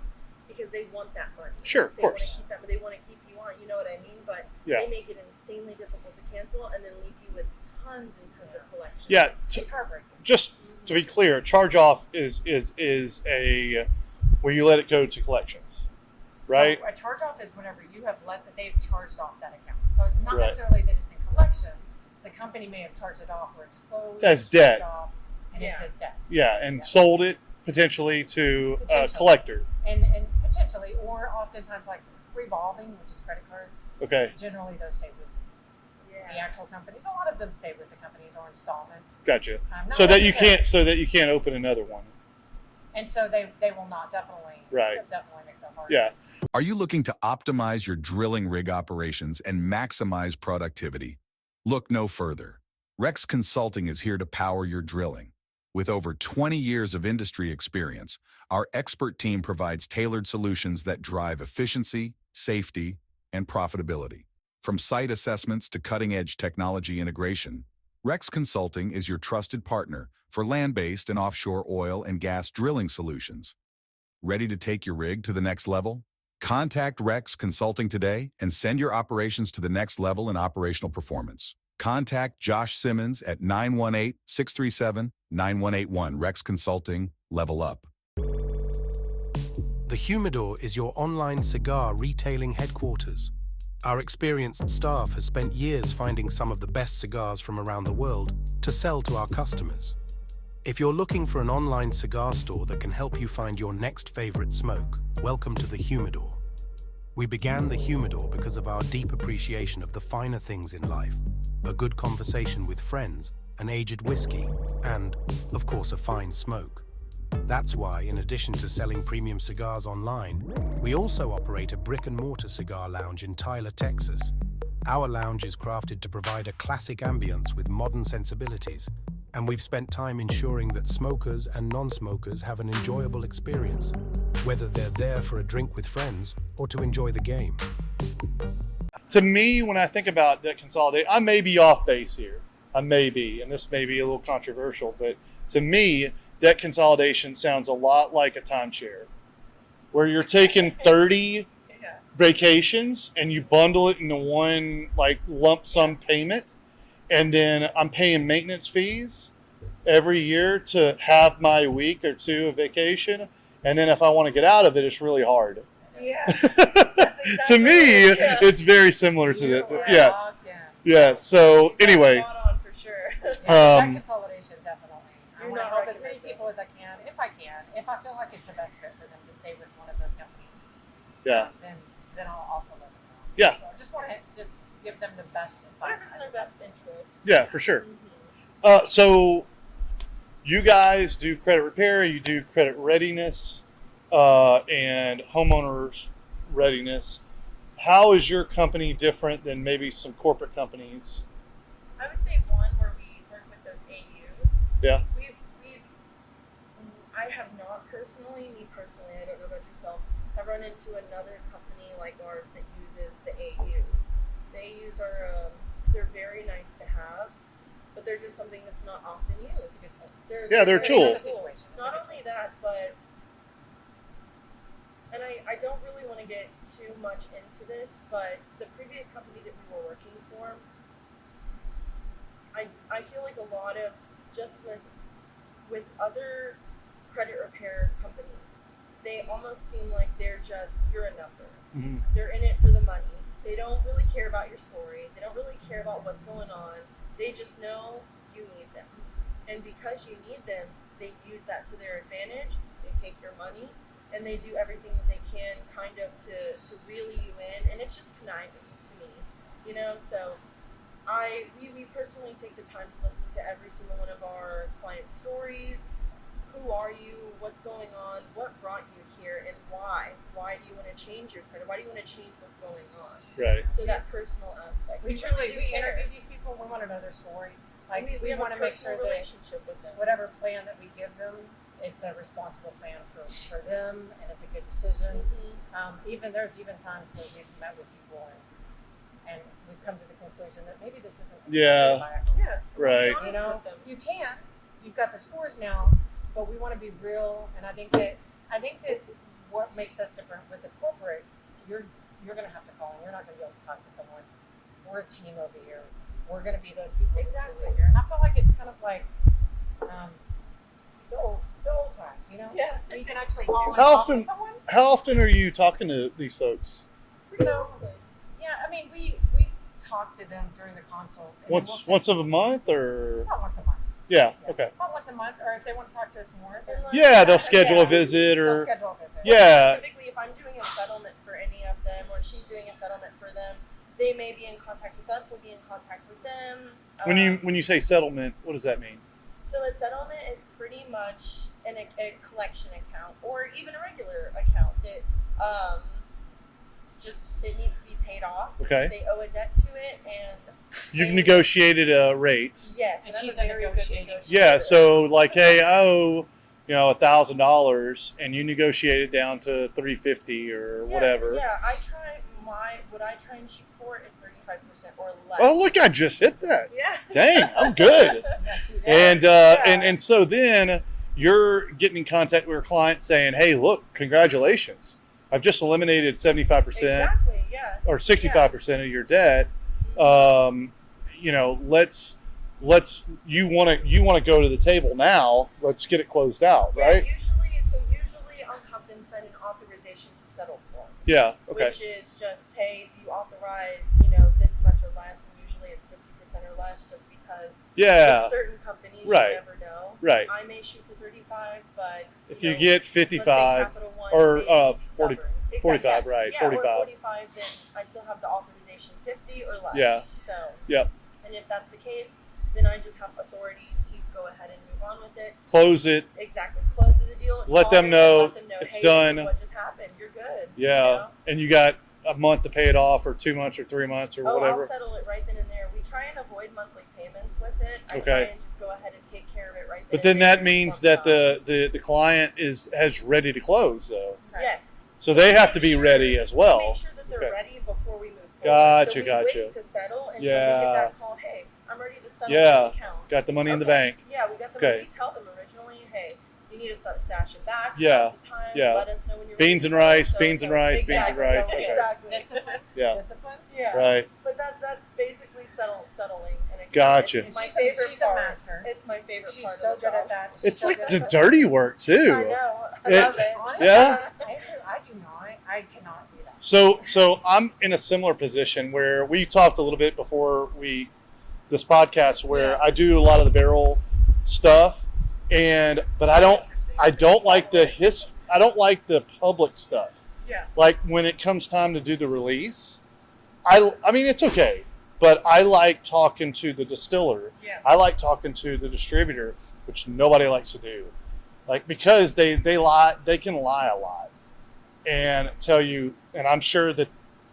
[SPEAKER 3] because they want that money.
[SPEAKER 1] Sure, of course.
[SPEAKER 3] They want to keep you on, you know what I mean? But they make it insanely difficult to cancel and then leave you with tons and tons of collections.
[SPEAKER 1] Yeah,
[SPEAKER 2] It's heartbreaking.
[SPEAKER 1] just to be clear, charge off is a where you let it go to collections, right?
[SPEAKER 2] So a charge off is whenever you have they've charged off that account. So it's not
[SPEAKER 1] Right.
[SPEAKER 2] necessarily that it's in collections. The company may have charged it off, or it's closed
[SPEAKER 1] As
[SPEAKER 2] it's
[SPEAKER 1] debt.
[SPEAKER 2] charged off, and it says debt.
[SPEAKER 1] Yeah, and sold it potentially to a
[SPEAKER 2] Potentially.
[SPEAKER 1] collector.
[SPEAKER 2] And potentially, or oftentimes like revolving, which is credit cards.
[SPEAKER 1] Okay,
[SPEAKER 2] Generally, those stay with the actual companies. A lot of them stay with the companies or installments.
[SPEAKER 1] gotcha.
[SPEAKER 2] Not
[SPEAKER 1] So that you
[SPEAKER 2] necessarily.
[SPEAKER 1] can't open another one.
[SPEAKER 2] And so they will not definitely makes that hard.
[SPEAKER 1] Yeah.
[SPEAKER 7] Are you looking to optimize your drilling rig operations and maximize productivity? Look no further. Rex Consulting is here to power your drilling. With over 20 years of industry experience, our expert team provides tailored solutions that drive efficiency, safety, and profitability. From site assessments to cutting-edge technology integration, Rex Consulting is your trusted partner for land-based and offshore oil and gas drilling solutions. Ready to take your rig to the next level? Contact Rex Consulting today and send your operations to the next level in operational performance. Contact Josh Simmons at 918-637-9181. Rex Consulting, level up.
[SPEAKER 8] The Humidor is your online cigar retailing headquarters. Our experienced staff has spent years finding some of the best cigars from around the world to sell to our customers. If you're looking for an online cigar store that can help you find your next favorite smoke, welcome to the Humidor. We began the Humidor because of our deep appreciation of the finer things in life, a good conversation with friends, an aged whiskey, and, of course, a fine smoke. That's why, in addition to selling premium cigars online, we also operate a brick-and-mortar cigar lounge in Tyler, Texas. Our lounge is crafted to provide a classic ambience with modern sensibilities, and we've spent time ensuring that smokers and non-smokers have an enjoyable experience, whether they're there for a drink with friends or to enjoy the game.
[SPEAKER 1] To me, when I think about debt consolidation, I may be off base here. I may be, and this may be a little controversial, but to me, debt consolidation sounds a lot like a timeshare, where you're taking 30 vacations and you bundle it into one like lump sum payment, and then I'm paying maintenance fees every year to have my week or two of vacation, and then if I want to get out of it, it's really hard.
[SPEAKER 3] Yeah. That's exactly
[SPEAKER 1] To me, it's very similar to
[SPEAKER 2] You're
[SPEAKER 1] that. Yes.
[SPEAKER 2] locked in.
[SPEAKER 1] Yeah. So anyway,
[SPEAKER 3] Spot on for sure.
[SPEAKER 2] Yeah, debt consolidation, definitely. I
[SPEAKER 3] Do
[SPEAKER 2] want to
[SPEAKER 3] not
[SPEAKER 2] help as many
[SPEAKER 3] recommend
[SPEAKER 2] people as I can. If I feel like it's the best fit for them to stay with one of those companies,
[SPEAKER 1] yeah.
[SPEAKER 2] then I'll also let them know.
[SPEAKER 1] Yeah.
[SPEAKER 2] So I just want to just give them the best advice.
[SPEAKER 3] Whatever's in their best interest.
[SPEAKER 1] Yeah, for sure.
[SPEAKER 3] Mm-hmm.
[SPEAKER 1] So you guys do credit repair, you do credit readiness, and homeowners readiness. How is your company different than maybe some corporate companies?
[SPEAKER 3] I would say one where we work with those AUs.
[SPEAKER 1] Yeah.
[SPEAKER 3] I have not personally, I don't know about yourself, have run into another company like ours that uses the AUs. The AUs are, they're very nice to have, but they're just something that's not often used.
[SPEAKER 1] They're a tool.
[SPEAKER 3] Not only that, but, and I don't really want to get too much into this, but the previous company that we were working for, I feel like a lot of, just with other credit repair companies, they almost seem like you're a number.
[SPEAKER 1] Mm-hmm.
[SPEAKER 3] They're in it for the money. They don't really care about your story. They don't really care about what's going on. They just know you need them. And because you need them, they use that to their advantage. They take your money and they do everything that they can kind of to reel you in. And it's just conniving to me, you know? So we personally take the time to listen to every single one of our clients' stories. Who are you? What's going on? What brought you here, and why? Why do you want to change your credit? Why do you want to change what's going on?
[SPEAKER 1] Right.
[SPEAKER 3] So that personal aspect.
[SPEAKER 2] We interview these people. We want to know their story. Like we
[SPEAKER 3] have
[SPEAKER 2] want
[SPEAKER 3] a
[SPEAKER 2] to make sure
[SPEAKER 3] personal
[SPEAKER 2] that
[SPEAKER 3] relationship with them.
[SPEAKER 2] whatever plan that we give them, it's a responsible plan for them, and it's a good decision.
[SPEAKER 3] Mm-hmm.
[SPEAKER 2] There's even times where we've met with people and we've come to the conclusion that maybe this isn't
[SPEAKER 1] Yeah.
[SPEAKER 2] viable.
[SPEAKER 3] Yeah.
[SPEAKER 1] Right.
[SPEAKER 2] You know,
[SPEAKER 3] With them.
[SPEAKER 2] you can. You've got the scores now, but we want to be real. And I think that what makes us different with the corporate, you're going to have to call, and you're not going to be able to talk to someone. We're a team over here. We're going to be those people
[SPEAKER 3] Exactly.
[SPEAKER 2] over here. And I feel like it's kind of like the old times, you know?
[SPEAKER 3] Yeah.
[SPEAKER 2] Where you can actually call and
[SPEAKER 1] How
[SPEAKER 2] talk
[SPEAKER 1] often-
[SPEAKER 2] to someone.
[SPEAKER 1] How often are you talking to these folks?
[SPEAKER 2] So, yeah, I mean, we talk to them during the consult. And
[SPEAKER 1] Once of a month, or
[SPEAKER 2] about once a month.
[SPEAKER 1] yeah, okay.
[SPEAKER 2] About once a month, or if they want to talk to us more, then
[SPEAKER 1] Yeah, they'll schedule a visit,
[SPEAKER 2] they'll
[SPEAKER 1] or
[SPEAKER 2] schedule a visit.
[SPEAKER 1] yeah,
[SPEAKER 3] Specifically, if I'm doing a settlement for any of them, or she's doing a settlement for them, they may be in contact with us. We'll be in contact with them.
[SPEAKER 1] when you say settlement, what does that mean?
[SPEAKER 3] So a settlement is pretty much a collection account, or even a regular account that just it needs to be paid off.
[SPEAKER 1] Okay.
[SPEAKER 3] They owe a debt to it, and
[SPEAKER 1] You've negotiated a rate.
[SPEAKER 3] yes,
[SPEAKER 2] And
[SPEAKER 3] I'm
[SPEAKER 2] she's
[SPEAKER 3] a
[SPEAKER 2] a
[SPEAKER 3] very good
[SPEAKER 2] negotiating-
[SPEAKER 3] negotiator.
[SPEAKER 1] Yeah, so like, hey, I owe $1,000, and you negotiate it down to $350 or
[SPEAKER 3] Yes,
[SPEAKER 1] whatever.
[SPEAKER 3] Yeah, what I try and shoot for is 35% or less.
[SPEAKER 1] Oh, look, I just hit that.
[SPEAKER 3] Yeah.
[SPEAKER 1] Dang, I'm good.
[SPEAKER 2] Yes, you do.
[SPEAKER 1] And
[SPEAKER 3] Yeah.
[SPEAKER 1] and so then you're getting in contact with your client saying, hey, look, congratulations. I've just eliminated 75%
[SPEAKER 3] Exactly. Yeah.
[SPEAKER 1] or 65% of your debt. You want to go to the table now. Let's get it closed out, right?
[SPEAKER 3] Yeah, usually I'll have them sign an authorization to settle form.
[SPEAKER 1] Yeah. Okay.
[SPEAKER 3] Which is just, hey, do you authorize, this much or less? And usually it's 50% or less, just because
[SPEAKER 1] Yeah.
[SPEAKER 3] with certain companies
[SPEAKER 1] Right.
[SPEAKER 3] you never know.
[SPEAKER 1] Right.
[SPEAKER 3] I may shoot for 35, but
[SPEAKER 1] If you get
[SPEAKER 3] let's say
[SPEAKER 1] 55
[SPEAKER 3] Capital One
[SPEAKER 1] or,
[SPEAKER 3] may just be
[SPEAKER 1] 40
[SPEAKER 3] stubborn. Exactly,
[SPEAKER 1] 45,
[SPEAKER 3] yeah.
[SPEAKER 1] right,
[SPEAKER 3] Yeah,
[SPEAKER 1] 45.
[SPEAKER 3] or 45, then I still have the authorization 50 or less.
[SPEAKER 1] Yeah.
[SPEAKER 3] So.
[SPEAKER 1] Yep.
[SPEAKER 3] And if that's the case, then I just have authority to go ahead and move on with it.
[SPEAKER 1] close it.
[SPEAKER 3] Exactly. Close the deal.
[SPEAKER 1] Let
[SPEAKER 3] call
[SPEAKER 1] them
[SPEAKER 3] and
[SPEAKER 1] know
[SPEAKER 3] let them know,
[SPEAKER 1] it's
[SPEAKER 3] hey,
[SPEAKER 1] done.
[SPEAKER 3] This is what just happened. You're good.
[SPEAKER 1] Yeah. And you got a month to pay it off, or 2 months, or 3 months, or whatever.
[SPEAKER 3] I'll settle it right then and there. We try and avoid monthly payments with it. I
[SPEAKER 1] Okay.
[SPEAKER 3] try and just go ahead and take care of it right then.
[SPEAKER 1] But then
[SPEAKER 3] and there.
[SPEAKER 1] that means
[SPEAKER 3] Lump
[SPEAKER 1] that
[SPEAKER 3] sum.
[SPEAKER 1] the client has ready to close, though.
[SPEAKER 3] Yes.
[SPEAKER 1] So they have
[SPEAKER 3] Make
[SPEAKER 1] to be
[SPEAKER 3] sure-
[SPEAKER 1] ready as
[SPEAKER 3] we
[SPEAKER 1] well.
[SPEAKER 3] Make sure that they're
[SPEAKER 1] Okay.
[SPEAKER 3] ready before we move forward.
[SPEAKER 1] Gotcha,
[SPEAKER 3] so we
[SPEAKER 1] gotcha.
[SPEAKER 3] wait to settle until we
[SPEAKER 1] Yeah.
[SPEAKER 3] get that call. Hey, I'm ready to settle
[SPEAKER 1] Yeah.
[SPEAKER 3] this account.
[SPEAKER 1] Got the money in the
[SPEAKER 3] Okay.
[SPEAKER 1] bank.
[SPEAKER 3] Yeah, we got the
[SPEAKER 1] Okay.
[SPEAKER 3] money. We tell them originally, hey, you need to start stashing back.
[SPEAKER 1] Yeah.
[SPEAKER 3] Half the time.
[SPEAKER 1] Yeah.
[SPEAKER 3] Let us know when you're
[SPEAKER 1] Beans
[SPEAKER 3] ready
[SPEAKER 1] and
[SPEAKER 3] to
[SPEAKER 1] rice,
[SPEAKER 3] settle.
[SPEAKER 1] beans and rice, beans and
[SPEAKER 3] Exactly.
[SPEAKER 1] rice. Okay.
[SPEAKER 3] Exactly.
[SPEAKER 2] Discipline.
[SPEAKER 1] Yeah.
[SPEAKER 2] Discipline.
[SPEAKER 3] Yeah.
[SPEAKER 1] Right.
[SPEAKER 3] But that's basically settling. And again,
[SPEAKER 1] Gotcha.
[SPEAKER 3] It's my
[SPEAKER 2] She's
[SPEAKER 3] favorite
[SPEAKER 2] she's
[SPEAKER 3] part.
[SPEAKER 2] a master.
[SPEAKER 3] It's my favorite
[SPEAKER 2] She's
[SPEAKER 3] part
[SPEAKER 2] so
[SPEAKER 3] of the
[SPEAKER 2] good
[SPEAKER 3] job.
[SPEAKER 2] at that. She's
[SPEAKER 1] It's
[SPEAKER 2] so
[SPEAKER 1] like
[SPEAKER 2] good
[SPEAKER 1] the
[SPEAKER 2] at that.
[SPEAKER 1] dirty work
[SPEAKER 3] I
[SPEAKER 1] too.
[SPEAKER 3] know. I
[SPEAKER 1] It-
[SPEAKER 3] love it.
[SPEAKER 2] Honestly,
[SPEAKER 1] Yeah.
[SPEAKER 2] I do not. I cannot do that.
[SPEAKER 1] So I'm in a similar position where we talked a little bit before this podcast where
[SPEAKER 3] Yeah.
[SPEAKER 1] I do a lot of the barrel stuff, but I don't like I don't like the public stuff.
[SPEAKER 3] Yeah.
[SPEAKER 1] Like when it comes time to do the release, I mean it's okay, but I like talking to the distiller.
[SPEAKER 3] Yeah.
[SPEAKER 1] I like talking to the distributor, which nobody likes to do. Like because they lie, they can lie a lot and tell you, and I'm sure that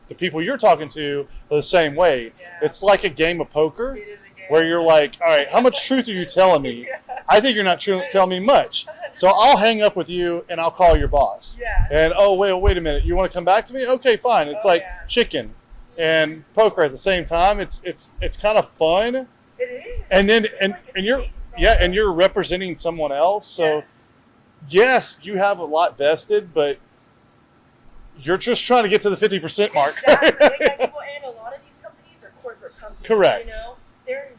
[SPEAKER 1] the people you're talking to are the same way.
[SPEAKER 3] Yeah.
[SPEAKER 1] It's like a game of poker
[SPEAKER 3] It is a game.
[SPEAKER 1] where you're like, all right, how much truth are you telling me? I think you're not telling me much. So I'll hang up with you and I'll call your boss.
[SPEAKER 3] Yeah.
[SPEAKER 1] And wait a minute, you want to come back to me? Okay, fine. It's
[SPEAKER 3] Oh,
[SPEAKER 1] like
[SPEAKER 3] yeah.
[SPEAKER 1] chicken and poker at the same time. It's kind of fun.
[SPEAKER 3] It is.
[SPEAKER 1] And then
[SPEAKER 3] It's
[SPEAKER 1] and
[SPEAKER 3] like a
[SPEAKER 1] you're
[SPEAKER 3] chase.
[SPEAKER 1] and you're representing someone else. So yes, you have a lot vested, but you're just trying to get to the 50% mark.
[SPEAKER 3] Exactly. Well, and a lot of these companies are corporate companies.
[SPEAKER 1] Correct.
[SPEAKER 3] You know,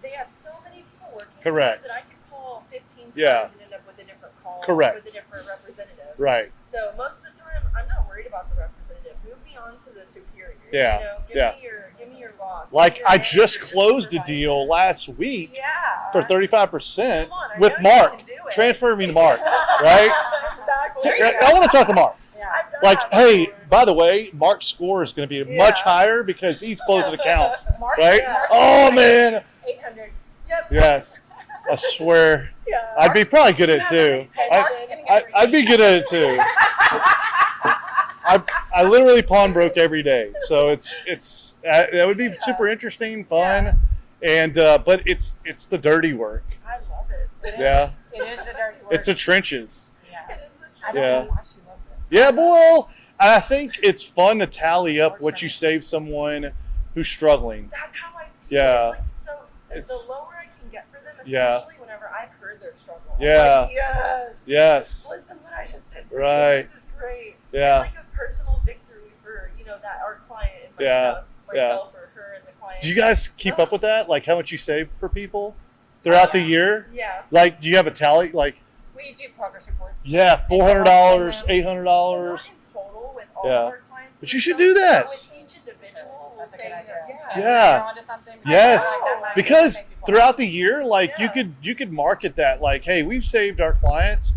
[SPEAKER 3] they have so many people working.
[SPEAKER 1] Correct.
[SPEAKER 3] For them that I could call 15 times
[SPEAKER 1] Yeah.
[SPEAKER 3] and end up with a different call.
[SPEAKER 1] Correct.
[SPEAKER 3] With a different representative.
[SPEAKER 1] Right.
[SPEAKER 3] So most of the time, I'm not worried about the representative. Move me on to the superiors.
[SPEAKER 1] Yeah.
[SPEAKER 3] You know, give me your boss.
[SPEAKER 1] Like
[SPEAKER 3] give me your
[SPEAKER 1] I just
[SPEAKER 3] manager,
[SPEAKER 1] closed a
[SPEAKER 3] supervisor.
[SPEAKER 1] deal last week
[SPEAKER 3] Yeah.
[SPEAKER 1] for 35%
[SPEAKER 3] Come on, I
[SPEAKER 1] with
[SPEAKER 3] know you
[SPEAKER 1] Mark.
[SPEAKER 3] can do it.
[SPEAKER 1] Transfer me to Mark, right?
[SPEAKER 3] Exactly.
[SPEAKER 1] I want to talk to Mark.
[SPEAKER 2] Yeah.
[SPEAKER 3] I've done
[SPEAKER 1] Like,
[SPEAKER 3] that
[SPEAKER 1] hey,
[SPEAKER 3] before.
[SPEAKER 1] by the way, Mark's score is going to be much
[SPEAKER 3] Yeah.
[SPEAKER 1] higher because he's closing accounts,
[SPEAKER 2] Mark,
[SPEAKER 1] right?
[SPEAKER 2] Mark's
[SPEAKER 1] Oh
[SPEAKER 2] like
[SPEAKER 1] man,
[SPEAKER 2] 800.
[SPEAKER 3] Yep.
[SPEAKER 1] yes, I swear,
[SPEAKER 3] Yeah.
[SPEAKER 1] I'd be probably good at it too.
[SPEAKER 3] Hey,
[SPEAKER 2] Mark's getting
[SPEAKER 1] I'd be good at it too. I literally pawnbroke every day, so it's that would be super interesting, fun, and but it's the dirty work.
[SPEAKER 3] I love it.
[SPEAKER 2] It is.
[SPEAKER 1] Yeah,
[SPEAKER 2] It is the dirty work.
[SPEAKER 1] it's the trenches.
[SPEAKER 2] Yeah.
[SPEAKER 3] It is the
[SPEAKER 2] I don't
[SPEAKER 1] Yeah.
[SPEAKER 2] know why she loves it.
[SPEAKER 1] Yeah, well, I think it's fun to tally up what you save someone who's struggling.
[SPEAKER 3] That's how I feel.
[SPEAKER 1] Yeah.
[SPEAKER 3] It's like
[SPEAKER 1] It's-
[SPEAKER 3] the lower I can get for them, especially
[SPEAKER 1] Yeah.
[SPEAKER 3] whenever I've heard their struggle. I'm
[SPEAKER 1] Yeah.
[SPEAKER 3] like, yes.
[SPEAKER 1] Yes.
[SPEAKER 3] Listen what I just did for
[SPEAKER 1] Right.
[SPEAKER 3] you. This is great.
[SPEAKER 1] Yeah.
[SPEAKER 3] It's like a personal victory for, that our client and
[SPEAKER 1] Yeah.
[SPEAKER 3] myself or her and the client.
[SPEAKER 1] Do you guys keep up with that? Like how much you save for people throughout the year?
[SPEAKER 3] Yeah.
[SPEAKER 1] Like, do you have a tally? Like,
[SPEAKER 2] We do progress reports.
[SPEAKER 1] yeah,
[SPEAKER 2] And so I'll
[SPEAKER 1] $400,
[SPEAKER 2] send them-
[SPEAKER 1] $800.
[SPEAKER 3] So not in total with all
[SPEAKER 1] Yeah.
[SPEAKER 3] of our clients.
[SPEAKER 1] But you should do that.
[SPEAKER 3] With each individual, we'll
[SPEAKER 2] That's a
[SPEAKER 3] say,
[SPEAKER 2] good idea.
[SPEAKER 3] yeah.
[SPEAKER 1] Yeah.
[SPEAKER 2] You're onto something.
[SPEAKER 1] Yes.
[SPEAKER 2] I like that money.
[SPEAKER 1] Because
[SPEAKER 2] Make people
[SPEAKER 1] throughout
[SPEAKER 2] happy.
[SPEAKER 1] the year, like
[SPEAKER 3] Yeah.
[SPEAKER 1] you could market that like, hey, we've saved our clients,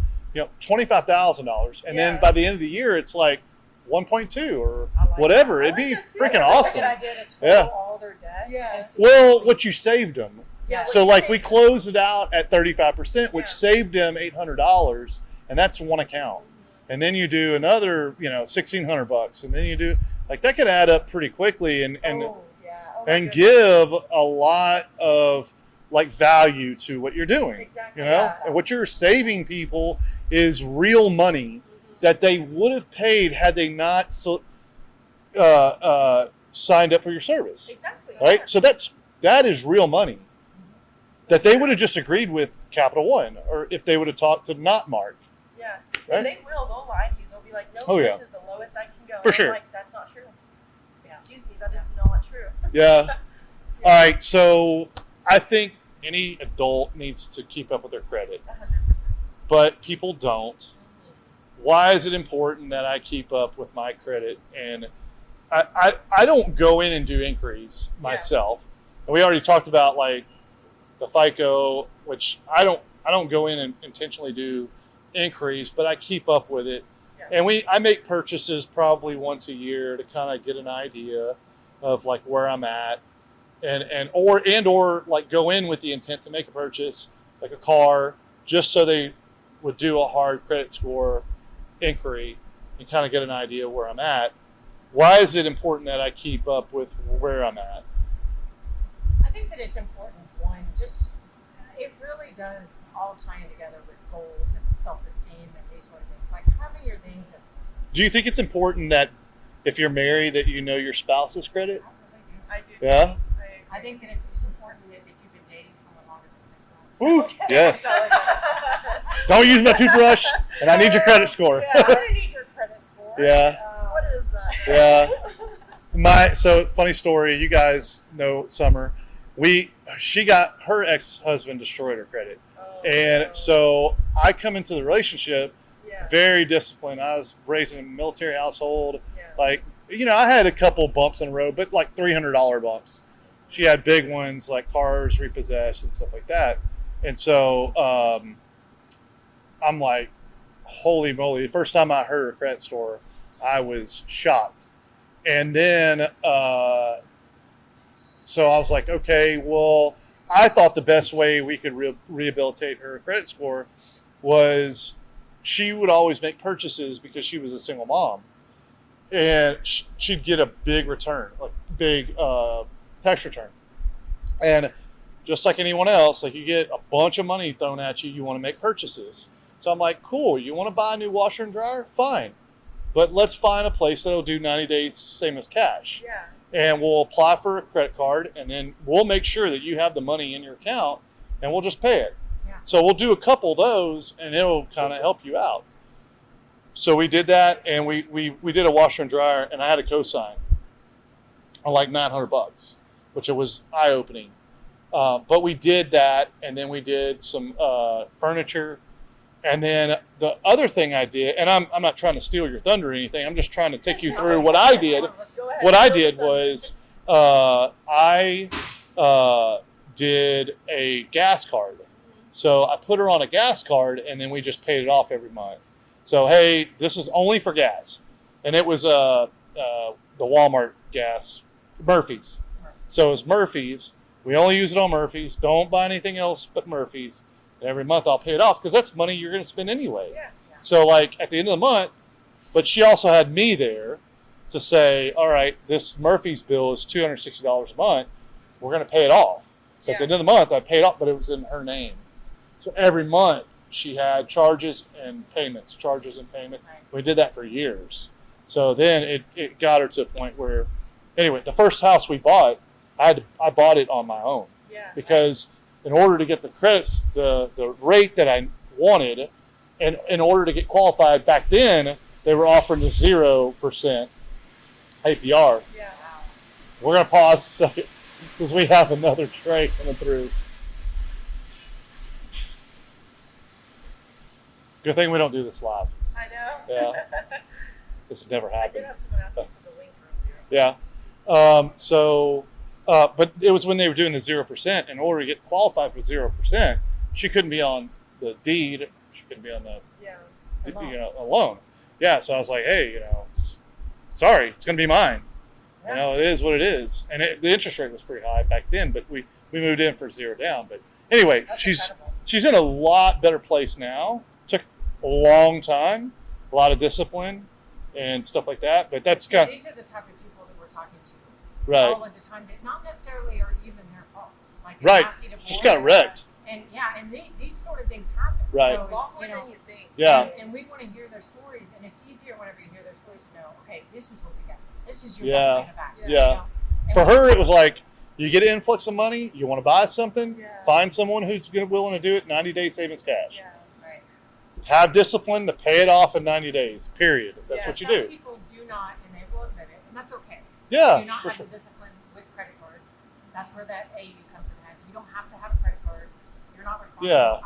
[SPEAKER 1] $25,000, and then
[SPEAKER 3] Yeah.
[SPEAKER 1] by the end of the year, it's like 1.2 or
[SPEAKER 2] I like
[SPEAKER 1] whatever.
[SPEAKER 2] that.
[SPEAKER 1] It'd be
[SPEAKER 3] that too.
[SPEAKER 1] freaking
[SPEAKER 3] That's a
[SPEAKER 1] awesome.
[SPEAKER 2] That's a good idea to total
[SPEAKER 1] Yeah.
[SPEAKER 2] all their debt.
[SPEAKER 3] Yeah.
[SPEAKER 2] and see
[SPEAKER 1] Well,
[SPEAKER 2] if
[SPEAKER 1] what you saved them.
[SPEAKER 3] Yeah,
[SPEAKER 1] So
[SPEAKER 3] what
[SPEAKER 1] like
[SPEAKER 3] you
[SPEAKER 1] we
[SPEAKER 3] say-
[SPEAKER 1] closed it out at 35%, which
[SPEAKER 3] Yeah.
[SPEAKER 1] saved them $800, and that's one account. And then you do another, $1,600, and then you do like that could add up pretty quickly and
[SPEAKER 3] Oh, yeah. Oh, my
[SPEAKER 1] and
[SPEAKER 3] goodness.
[SPEAKER 1] give a lot of like value to what you're doing.
[SPEAKER 3] Exactly.
[SPEAKER 2] Yeah.
[SPEAKER 1] And what you're saving people is real money that they would have paid had they not signed up for your service,
[SPEAKER 3] Exactly.
[SPEAKER 1] right?
[SPEAKER 3] Yeah.
[SPEAKER 1] So that is real money that they would have just agreed with Capital One, or if they would have talked to not Mark.
[SPEAKER 3] Yeah.
[SPEAKER 1] Right?
[SPEAKER 3] And they will. They'll lie to you. They'll be like, no,
[SPEAKER 1] Oh, yeah.
[SPEAKER 3] this is the lowest I can go.
[SPEAKER 1] For
[SPEAKER 3] And
[SPEAKER 1] sure.
[SPEAKER 3] I'm like, that's not true.
[SPEAKER 2] Yeah.
[SPEAKER 3] Excuse me, that is not true.
[SPEAKER 1] Yeah. All right. So I think any adult needs to keep up with their credit,
[SPEAKER 3] 100%.
[SPEAKER 1] but people don't. Why is it important that I keep up with my credit? And I don't go in and do inquiries myself. And we already talked about like the FICO, which I don't go in and intentionally do inquiries, but I keep up with it.
[SPEAKER 3] Yeah.
[SPEAKER 1] And I make purchases probably once a year to kind of get an idea of like where I'm at, or like go in with the intent to make a purchase, like a car, just so they would do a hard credit score inquiry and kind of get an idea where I'm at. Why is it important that I keep up with where I'm at?
[SPEAKER 2] I think that it's important, one, just it really does all tie in together with goals and self-esteem and these sort of things. Like having your things in
[SPEAKER 1] Do you think it's important that if you're married that you know your spouse's credit?
[SPEAKER 2] I really do.
[SPEAKER 3] I do.
[SPEAKER 1] Yeah?
[SPEAKER 2] I think that it's important that if you've been dating someone longer than 6 months.
[SPEAKER 1] Woo,
[SPEAKER 2] Okay.
[SPEAKER 1] yes.
[SPEAKER 2] So,
[SPEAKER 1] Don't use my toothbrush, and I need your credit score.
[SPEAKER 2] I'm gonna need your credit score.
[SPEAKER 1] Yeah.
[SPEAKER 3] What is that?
[SPEAKER 1] Yeah. So funny story. You guys know Summer. She got her ex-husband destroyed her credit,
[SPEAKER 3] Oh,
[SPEAKER 1] and
[SPEAKER 3] no.
[SPEAKER 1] so I come into the relationship
[SPEAKER 3] Yeah.
[SPEAKER 1] very disciplined. I was raised in a military household.
[SPEAKER 3] Yeah.
[SPEAKER 1] Like, I had a couple bumps in the road, but like $300 bumps. She had big ones like cars repossessed and stuff like that. And so I'm like, holy moly. The first time I heard her credit score, I was shocked. And then, so I was like, okay, well, I thought the best way we could rehabilitate her credit score was she would always make purchases because she was a single mom. And she'd get a big return, like big tax return. And just like anyone else, like you get a bunch of money thrown at you, you want to make purchases. So I'm like, cool, you want to buy a new washer and dryer? Fine. But let's find a place that'll do 90 days, same as cash.
[SPEAKER 3] Yeah.
[SPEAKER 1] And we'll apply for a credit card, and then we'll make sure that you have the money in your account, and we'll just pay it.
[SPEAKER 2] Yeah.
[SPEAKER 1] So we'll do a couple of those, and it'll kind of help you out. So we did that, and we did a washer and dryer, and I had a cosign on like $900, which it was eye-opening. But we did that, and then we did some furniture. And then the other thing I did, and I'm not trying to steal your thunder or anything, I'm just trying to take you through what I did.
[SPEAKER 3] Let's go ahead.
[SPEAKER 1] What I did was I did a gas card. So I put her on a gas card, and then we just paid it off every month. So, hey, this is only for gas. And it was the Walmart gas, Murphy's. So it's Murphy's. We only use it on Murphy's. Don't buy anything else but Murphy's. And every month I'll pay it off because that's money you're going to spend anyway.
[SPEAKER 3] Yeah.
[SPEAKER 1] So, like, at the end of the month, but she also had me there to say, all right, this Murphy's bill is $260 a month. We're going to pay it off. So at the end of the month, I paid off, but it was in her name. So every month she had charges and payments, charges and payment.
[SPEAKER 2] Right.
[SPEAKER 1] We did that for years. So then it got her to a point where anyway, the first house we bought, I bought it on my own
[SPEAKER 3] Yeah.
[SPEAKER 1] because in order to get the credits, the rate that I wanted, and in order to get qualified back then, they were offering the 0% APR.
[SPEAKER 3] Yeah.
[SPEAKER 1] We're going to pause a second because we have another tray coming through. Good thing we don't do this live.
[SPEAKER 3] I know.
[SPEAKER 1] Yeah. This has never
[SPEAKER 3] I
[SPEAKER 1] happened.
[SPEAKER 3] did have someone ask me for the link earlier.
[SPEAKER 1] Yeah. But it was when they were doing the 0%. In order to get qualified for 0%, she couldn't be on the deed. She couldn't be on the a loan. Yeah. So I was like, hey, sorry, it's going to be mine.
[SPEAKER 2] Yeah.
[SPEAKER 1] It is what it is. And the interest rate was pretty high back then, but we moved in for 0 down. But anyway,
[SPEAKER 2] That's
[SPEAKER 1] she's
[SPEAKER 2] incredible.
[SPEAKER 1] she's in a lot better place now. Took a long time, a lot of discipline and stuff like that. But that's
[SPEAKER 2] See,
[SPEAKER 1] kind of
[SPEAKER 2] these are the type of people that we're talking to
[SPEAKER 1] right.
[SPEAKER 2] all of the time that not necessarily are even their fault. Like a
[SPEAKER 1] Right.
[SPEAKER 2] nasty divorce,
[SPEAKER 1] Just got wrecked.
[SPEAKER 2] And these sort of things happen.
[SPEAKER 1] Right.
[SPEAKER 2] So
[SPEAKER 3] A lot
[SPEAKER 2] it's,
[SPEAKER 3] more than you think.
[SPEAKER 1] Yeah.
[SPEAKER 2] And we want to hear their stories, and it's easier whenever you hear their stories to know, okay, this is what we got. This is your
[SPEAKER 1] Yeah.
[SPEAKER 2] best plan of action.
[SPEAKER 1] Yeah.
[SPEAKER 2] And
[SPEAKER 1] For
[SPEAKER 2] we-
[SPEAKER 1] her, it was like you get an influx of money, you want to buy something,
[SPEAKER 3] Yeah.
[SPEAKER 1] find someone who's willing to do it. 90-day savings cash.
[SPEAKER 3] Yeah.
[SPEAKER 2] Right.
[SPEAKER 1] Have discipline to pay it off in 90 days. Period. That's
[SPEAKER 3] Yeah,
[SPEAKER 1] what you
[SPEAKER 2] Some
[SPEAKER 1] do.
[SPEAKER 2] people do not, and they will admit it, and that's okay.
[SPEAKER 1] Yeah.
[SPEAKER 2] Do not
[SPEAKER 1] for
[SPEAKER 2] have
[SPEAKER 1] sure.
[SPEAKER 2] the discipline with credit cards. That's where that AU comes in handy. You don't have to have a credit card. You're not responsible.
[SPEAKER 1] Yeah,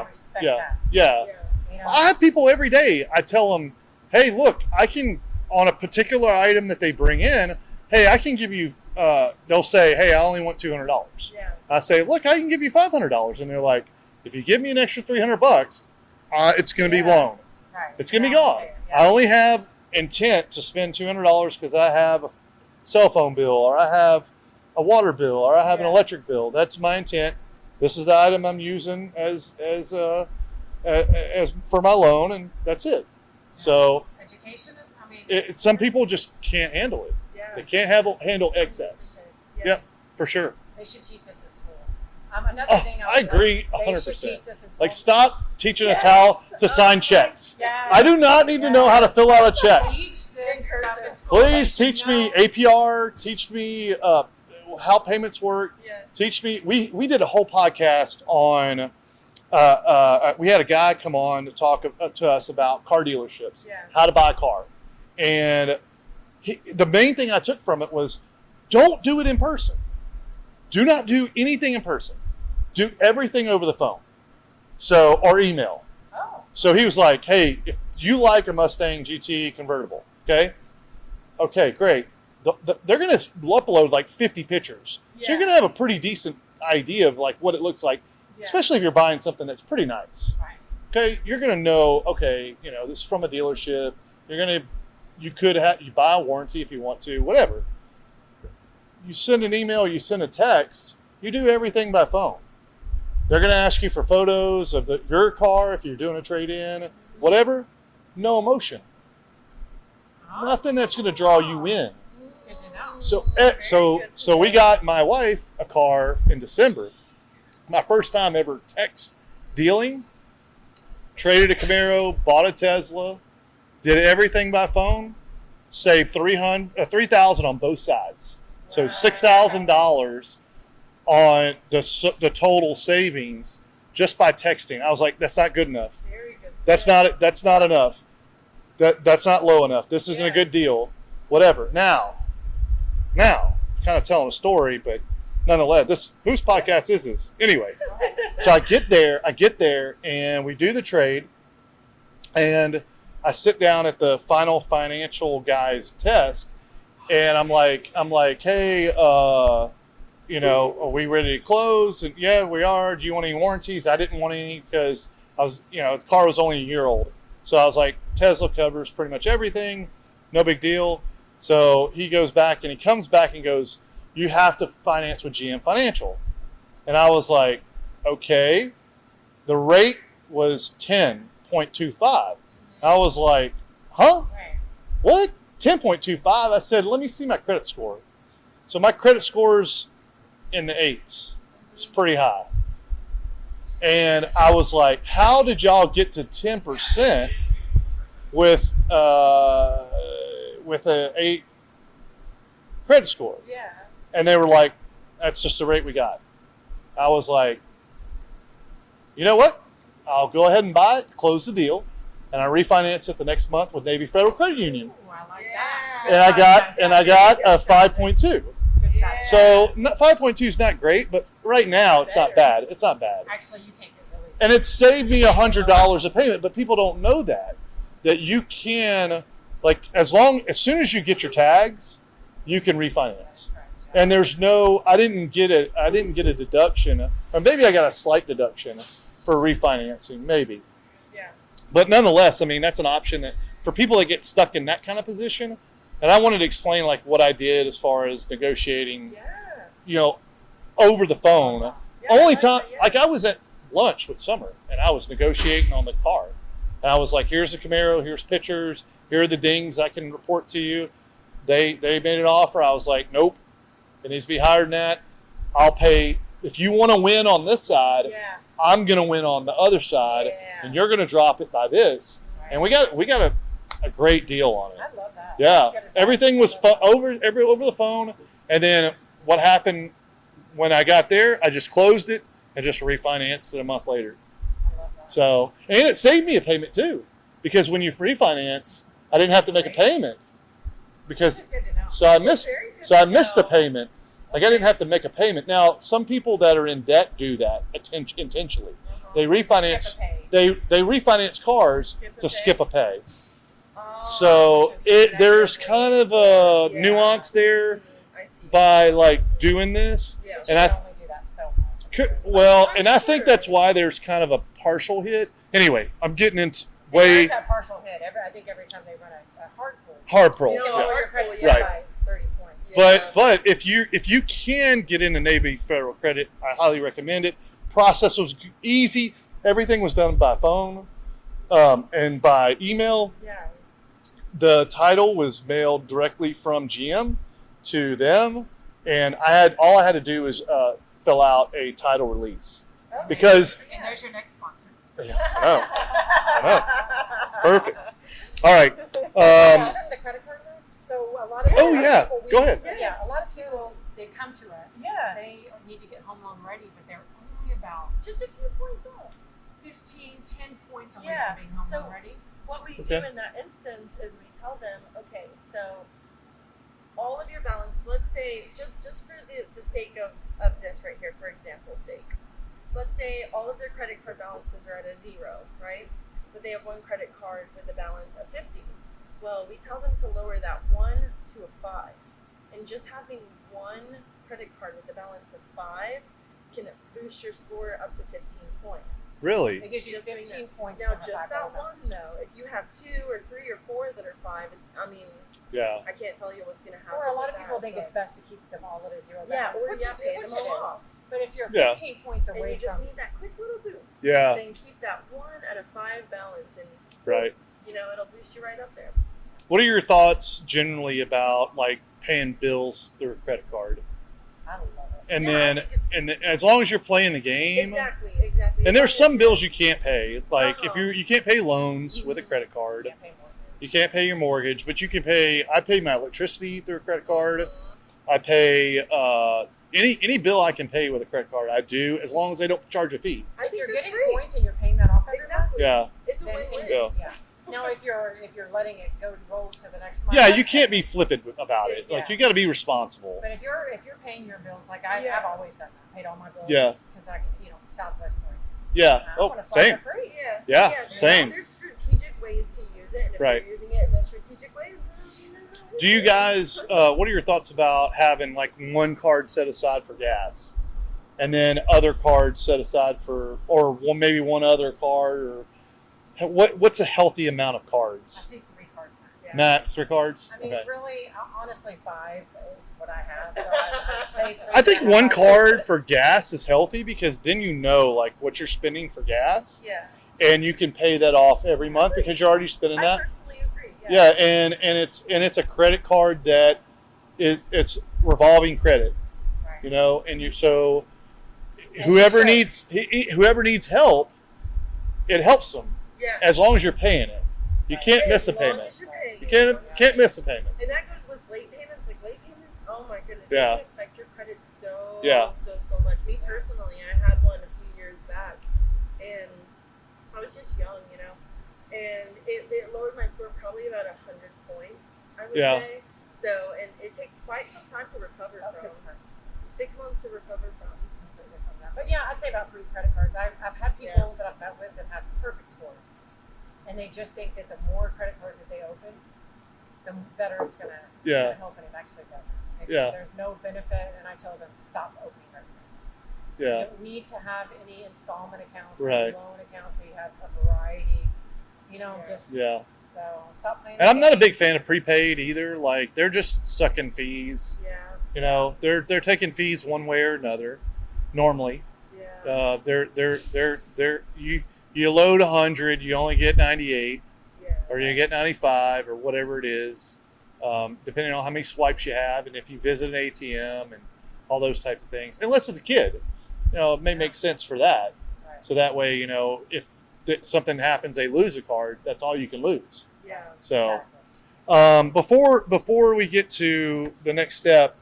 [SPEAKER 2] I respect
[SPEAKER 1] yeah.
[SPEAKER 2] that.
[SPEAKER 1] Yeah.
[SPEAKER 3] Yeah.
[SPEAKER 2] You know?
[SPEAKER 1] I have people every day. I tell them, hey, look, I can, on a particular item that they bring in, hey, I can give you, they'll say, hey, I only want $200.
[SPEAKER 3] Yeah.
[SPEAKER 1] I say, look, I can give you $500. And they're like, if you give me an extra $300, it's going to be
[SPEAKER 3] Yeah.
[SPEAKER 1] loan.
[SPEAKER 2] Right.
[SPEAKER 1] It's going to be
[SPEAKER 2] Yeah,
[SPEAKER 1] gone.
[SPEAKER 2] yeah.
[SPEAKER 1] I only have intent to spend $200 because I have a cell phone bill, or I have a water bill, or I have an
[SPEAKER 3] Yeah.
[SPEAKER 1] electric bill. That's my intent. This is the item I'm using as for my loan, and that's it. So
[SPEAKER 2] Education is, I mean,
[SPEAKER 1] some people just can't handle it.
[SPEAKER 3] Yeah.
[SPEAKER 1] They can't handle excess.
[SPEAKER 3] Yeah.
[SPEAKER 1] Yep, for sure.
[SPEAKER 2] they should teach this at school. Another
[SPEAKER 1] Oh,
[SPEAKER 2] thing
[SPEAKER 1] I agree
[SPEAKER 2] They
[SPEAKER 1] 100%.
[SPEAKER 2] should teach this at school.
[SPEAKER 1] Like, stop teaching us
[SPEAKER 3] Yes.
[SPEAKER 1] how to sign checks.
[SPEAKER 2] Yes.
[SPEAKER 1] I do not need to know how to fill out a check.
[SPEAKER 2] Teach this
[SPEAKER 3] In
[SPEAKER 2] stuff
[SPEAKER 3] cursive.
[SPEAKER 2] at school. They
[SPEAKER 1] Please
[SPEAKER 2] should
[SPEAKER 1] teach me
[SPEAKER 2] know.
[SPEAKER 1] APR. Teach me how payments work.
[SPEAKER 3] Yes.
[SPEAKER 1] Teach me. We did a whole podcast on. We had a guy come on to talk to us about car dealerships,
[SPEAKER 3] Yeah.
[SPEAKER 1] how to buy a car, and the main thing I took from it was, don't do it in person. Do not do anything in person. Do everything over the phone, or email.
[SPEAKER 2] Oh.
[SPEAKER 1] So he was like, hey, if you like a Mustang GT convertible, okay, great. They're going to upload like 50 pictures. So you're
[SPEAKER 3] Yeah.
[SPEAKER 1] going to have a pretty decent idea of like what it looks like,
[SPEAKER 3] Yeah.
[SPEAKER 1] especially if you're buying something that's pretty nice.
[SPEAKER 2] Right.
[SPEAKER 1] Okay, you're going to know, okay, this is from a dealership. You buy a warranty if you want to, whatever. You send an email, you send a text, you do everything by phone. They're going to ask you for photos of your car if you're doing a trade-in, whatever. No emotion.
[SPEAKER 2] Oh.
[SPEAKER 1] Nothing that's going to draw you in.
[SPEAKER 2] Good to know.
[SPEAKER 1] So we got my wife a car in December. My first time ever text dealing. Traded a Camaro, bought a Tesla, did everything by phone, saved $3,000 on both sides. So $6,000 on the total savings just by texting. I was like, that's not good enough.
[SPEAKER 3] Very good.
[SPEAKER 1] That's not enough. That's not low enough. This isn't a good deal. Whatever. Now, kind of telling a story, but nonetheless, whose podcast is this? Anyway, so I get there, and we do the trade, and I sit down at the final financial guy's desk, and I'm like, hey, are we ready to close? And yeah, we are. Do you want any warranties? I didn't want any because the car was only a year old. So I was like, Tesla covers pretty much everything. No big deal. So he goes back and he comes back and goes, you have to finance with GM Financial. And I was like, okay. The rate was 10.25. I was like, huh?
[SPEAKER 2] Right.
[SPEAKER 1] What? 10.25? I said, let me see my credit score. So my credit score's in the 8s. It's pretty high. And I was like, how did y'all get to 10% with a credit score.
[SPEAKER 3] Yeah.
[SPEAKER 1] And they were like, that's just the rate we got. I was like, you know what? I'll go ahead and buy it, close the deal, and I refinance it the next month with Navy Federal Credit Union.
[SPEAKER 2] Ooh, I like
[SPEAKER 3] Yeah.
[SPEAKER 2] that.
[SPEAKER 1] And I got a 5.2.
[SPEAKER 2] Good shot.
[SPEAKER 1] So 5.2 is not great, but right now it's not bad. It's not bad.
[SPEAKER 2] Actually, you can't get really.
[SPEAKER 1] And it saved me $100 a payment, but people don't know that you can, like, as soon as you get your tags, you can refinance. And there's no, I didn't get a deduction, or maybe I got a slight deduction for refinancing, maybe.
[SPEAKER 3] Yeah.
[SPEAKER 1] But nonetheless, I mean, that's an option that for people that get stuck in that kind of position. And I wanted to explain like what I did as far as negotiating, over the phone. Only time, like I was at lunch with Summer and I was negotiating on the car. And I was like, here's the Camaro, here's pictures, here are the dings I can report to you. They made an offer. I was like, nope, it needs to be higher than that. I'll pay. If you want to win on this side, I'm going to win on the other side, and you're going to drop it by this. Right. And we got a great deal on it.
[SPEAKER 2] I love that.
[SPEAKER 1] Yeah, everything was over the phone. And then what happened when I got there? I just closed it and just refinanced it a month later. So, and it saved me a payment too, because when you refinance, I didn't have to make a payment because I missed the payment. Like I didn't have to make a payment. Now, some people that are in debt do that intentionally. They refinance. They refinance cars to skip a pay. So there's kind of a nuance there by like doing this, and I. Well, and I think that's why there's kind of a partial hit. Anyway, I'm getting into
[SPEAKER 2] There's that partial hit. I think every time they run a hard pull.
[SPEAKER 1] Hard pull.
[SPEAKER 2] You can lower your credit score
[SPEAKER 1] Right.
[SPEAKER 2] by 30 points.
[SPEAKER 1] But if you can get into Navy Federal Credit, I highly recommend it. Process was easy. Everything was done by phone and by email.
[SPEAKER 3] Yeah.
[SPEAKER 1] The title was mailed directly from GM to them, and all I had to do was fill out a title release.
[SPEAKER 2] Okay.
[SPEAKER 1] Because
[SPEAKER 2] and there's your next sponsor.
[SPEAKER 1] Yeah, I know. Perfect. All right.
[SPEAKER 2] The credit card though? So a lot of
[SPEAKER 1] Oh, yeah.
[SPEAKER 2] people,
[SPEAKER 1] Go ahead.
[SPEAKER 2] Yeah, a lot of people they come to us.
[SPEAKER 3] Yeah.
[SPEAKER 2] They need to get home loan ready, but they're only about
[SPEAKER 3] Just a few points off.
[SPEAKER 2] 10 points away
[SPEAKER 3] Yeah.
[SPEAKER 2] from being home
[SPEAKER 3] So-
[SPEAKER 2] loan ready.
[SPEAKER 3] What we
[SPEAKER 1] Okay.
[SPEAKER 3] do in that instance is we tell them, okay, so all of your balance, let's say, just for the sake of this right here, for example's sake, let's say all of their credit card balances are at a 0, right? But they have one credit card with a balance of 50. Well, we tell them to lower that 1 to a 5. And just having one credit card with a balance of 5 can boost your score up to 15 points.
[SPEAKER 1] Really?
[SPEAKER 2] It gives you
[SPEAKER 3] Just
[SPEAKER 2] 15 points.
[SPEAKER 3] Now,
[SPEAKER 2] from a
[SPEAKER 3] just
[SPEAKER 2] $5
[SPEAKER 3] that
[SPEAKER 2] balance.
[SPEAKER 3] one, though. If you have 2 or 3 or 4 that are 5,
[SPEAKER 1] Yeah.
[SPEAKER 3] I can't tell you what's going to happen.
[SPEAKER 2] Or a lot of
[SPEAKER 3] with
[SPEAKER 2] people
[SPEAKER 3] that,
[SPEAKER 2] think it's
[SPEAKER 3] but-
[SPEAKER 2] best to keep them all at a 0
[SPEAKER 3] Yeah,
[SPEAKER 2] balance,
[SPEAKER 3] or
[SPEAKER 2] which
[SPEAKER 3] you
[SPEAKER 2] is
[SPEAKER 3] pay
[SPEAKER 2] which
[SPEAKER 3] them
[SPEAKER 2] it
[SPEAKER 3] all
[SPEAKER 2] is.
[SPEAKER 3] off.
[SPEAKER 2] But if you're
[SPEAKER 1] Yeah.
[SPEAKER 2] 15 points
[SPEAKER 3] And
[SPEAKER 2] away
[SPEAKER 3] you just
[SPEAKER 2] from
[SPEAKER 3] need that quick little boost.
[SPEAKER 1] Yeah.
[SPEAKER 3] Then keep that 1 at a 5 balance, and
[SPEAKER 1] Right.
[SPEAKER 3] it'll boost you right up there.
[SPEAKER 1] What are your thoughts generally about like paying bills through a credit card?
[SPEAKER 2] I love it.
[SPEAKER 1] And
[SPEAKER 3] Yeah, I
[SPEAKER 1] then
[SPEAKER 3] think it's-
[SPEAKER 1] as long as you're playing the game.
[SPEAKER 3] Exactly.
[SPEAKER 1] And there's some bills you can't pay. Like if
[SPEAKER 3] Uh-huh.
[SPEAKER 1] you can't pay loans with a credit card.
[SPEAKER 2] Can't pay mortgage.
[SPEAKER 1] You can't pay your mortgage, but you can pay. I pay my electricity through a credit card. I pay any bill I can pay with a credit card. I do, as long as they don't charge a fee.
[SPEAKER 3] I
[SPEAKER 2] If
[SPEAKER 3] think
[SPEAKER 2] you're
[SPEAKER 3] that's
[SPEAKER 2] getting
[SPEAKER 3] great.
[SPEAKER 2] points and you're paying that off every month,
[SPEAKER 3] Exactly.
[SPEAKER 1] Yeah,
[SPEAKER 3] It's a
[SPEAKER 2] then
[SPEAKER 3] win-win.
[SPEAKER 1] Yeah.
[SPEAKER 2] yeah. Now if you're letting it go roll to the next month,
[SPEAKER 1] yeah.
[SPEAKER 2] that's
[SPEAKER 1] You can't be
[SPEAKER 2] different.
[SPEAKER 1] flippant about it. Like
[SPEAKER 2] Yeah.
[SPEAKER 1] you got to be responsible.
[SPEAKER 2] But if you're paying your bills, like I've always done that, paid all my bills.
[SPEAKER 1] Yeah.
[SPEAKER 2] Because I Southwest points.
[SPEAKER 1] Yeah.
[SPEAKER 2] I
[SPEAKER 1] Oh,
[SPEAKER 2] want to fly
[SPEAKER 1] same.
[SPEAKER 2] for free.
[SPEAKER 1] Yeah, same.
[SPEAKER 3] There's strategic ways to use it, and if
[SPEAKER 1] Right.
[SPEAKER 3] you're using it in those strategic ways,
[SPEAKER 1] Do you guys? What are your thoughts about having like one card set aside for gas, and then other cards set aside for, or maybe one other card, or what's a healthy amount of
[SPEAKER 2] I
[SPEAKER 1] cards?
[SPEAKER 2] see 3 cards max.
[SPEAKER 1] Max 3 cards.
[SPEAKER 2] I mean,
[SPEAKER 1] Okay.
[SPEAKER 2] really, honestly, 5 is what I have. So I'd say 3.
[SPEAKER 1] I think one card for gas is healthy because then you know like what you're spending for gas,
[SPEAKER 3] Yeah.
[SPEAKER 1] and you can pay that off every month because you're already spending
[SPEAKER 3] I
[SPEAKER 1] that.
[SPEAKER 3] personally agree.
[SPEAKER 1] Yeah, and it's a credit card that it's revolving credit,
[SPEAKER 2] Right.
[SPEAKER 1] and
[SPEAKER 2] And
[SPEAKER 1] whoever
[SPEAKER 2] you should.
[SPEAKER 1] whoever needs help, it helps them
[SPEAKER 3] Yeah.
[SPEAKER 1] as long as you're paying it. You
[SPEAKER 2] Right.
[SPEAKER 1] can't miss a
[SPEAKER 3] As long
[SPEAKER 1] payment.
[SPEAKER 3] as you're paying
[SPEAKER 1] You
[SPEAKER 3] it.
[SPEAKER 1] can't miss a payment.
[SPEAKER 3] And that goes with late payments. Like late payments, oh Oh my goodness,
[SPEAKER 1] Yeah.
[SPEAKER 3] they can affect your credit so much. Me personally, I had one a few years back, and I was just young, and it lowered my score probably about 100 points, I would say. So, and it takes quite some time to recover from.
[SPEAKER 2] 6 months.
[SPEAKER 3] 6 months to recover from.
[SPEAKER 2] Completely from that. But yeah, I'd say about 3 credit cards. I've had people that I've met with that have perfect scores, and they just think that the more credit cards that they open, the better it's gonna help, and it actually doesn't. There's no benefit, and I tell them stop opening credit cards. You don't need to have any installment accounts or loan accounts, so you have a variety. So stop playing.
[SPEAKER 1] And I'm not a big fan of prepaid either. Like, they're just sucking fees.
[SPEAKER 3] Yeah.
[SPEAKER 1] They're taking fees one way or another. Normally, you load 100, you only get 98, or you get 95, or whatever it is, depending on how many swipes you have, and if you visit an ATM and all those types of things. Unless it's a kid, it may make sense for that.
[SPEAKER 2] Right.
[SPEAKER 1] So that way, if something happens, they lose a card. That's all you can lose.
[SPEAKER 3] Yeah.
[SPEAKER 1] So,
[SPEAKER 2] Exactly.
[SPEAKER 1] before we get to the next step,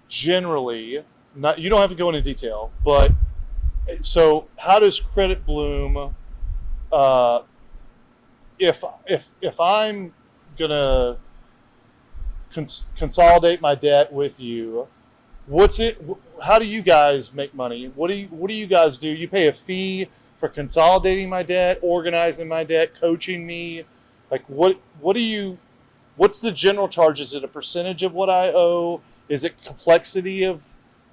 [SPEAKER 1] generally, you don't have to go into detail, but so how does Credit Bloom? If I'm gonna consolidate my debt with you, how do you guys make money? What do you guys do? You pay a fee for consolidating my debt, organizing my debt, coaching me. Like, what's the general charge? Is it a percentage of what I owe? Is it complexity of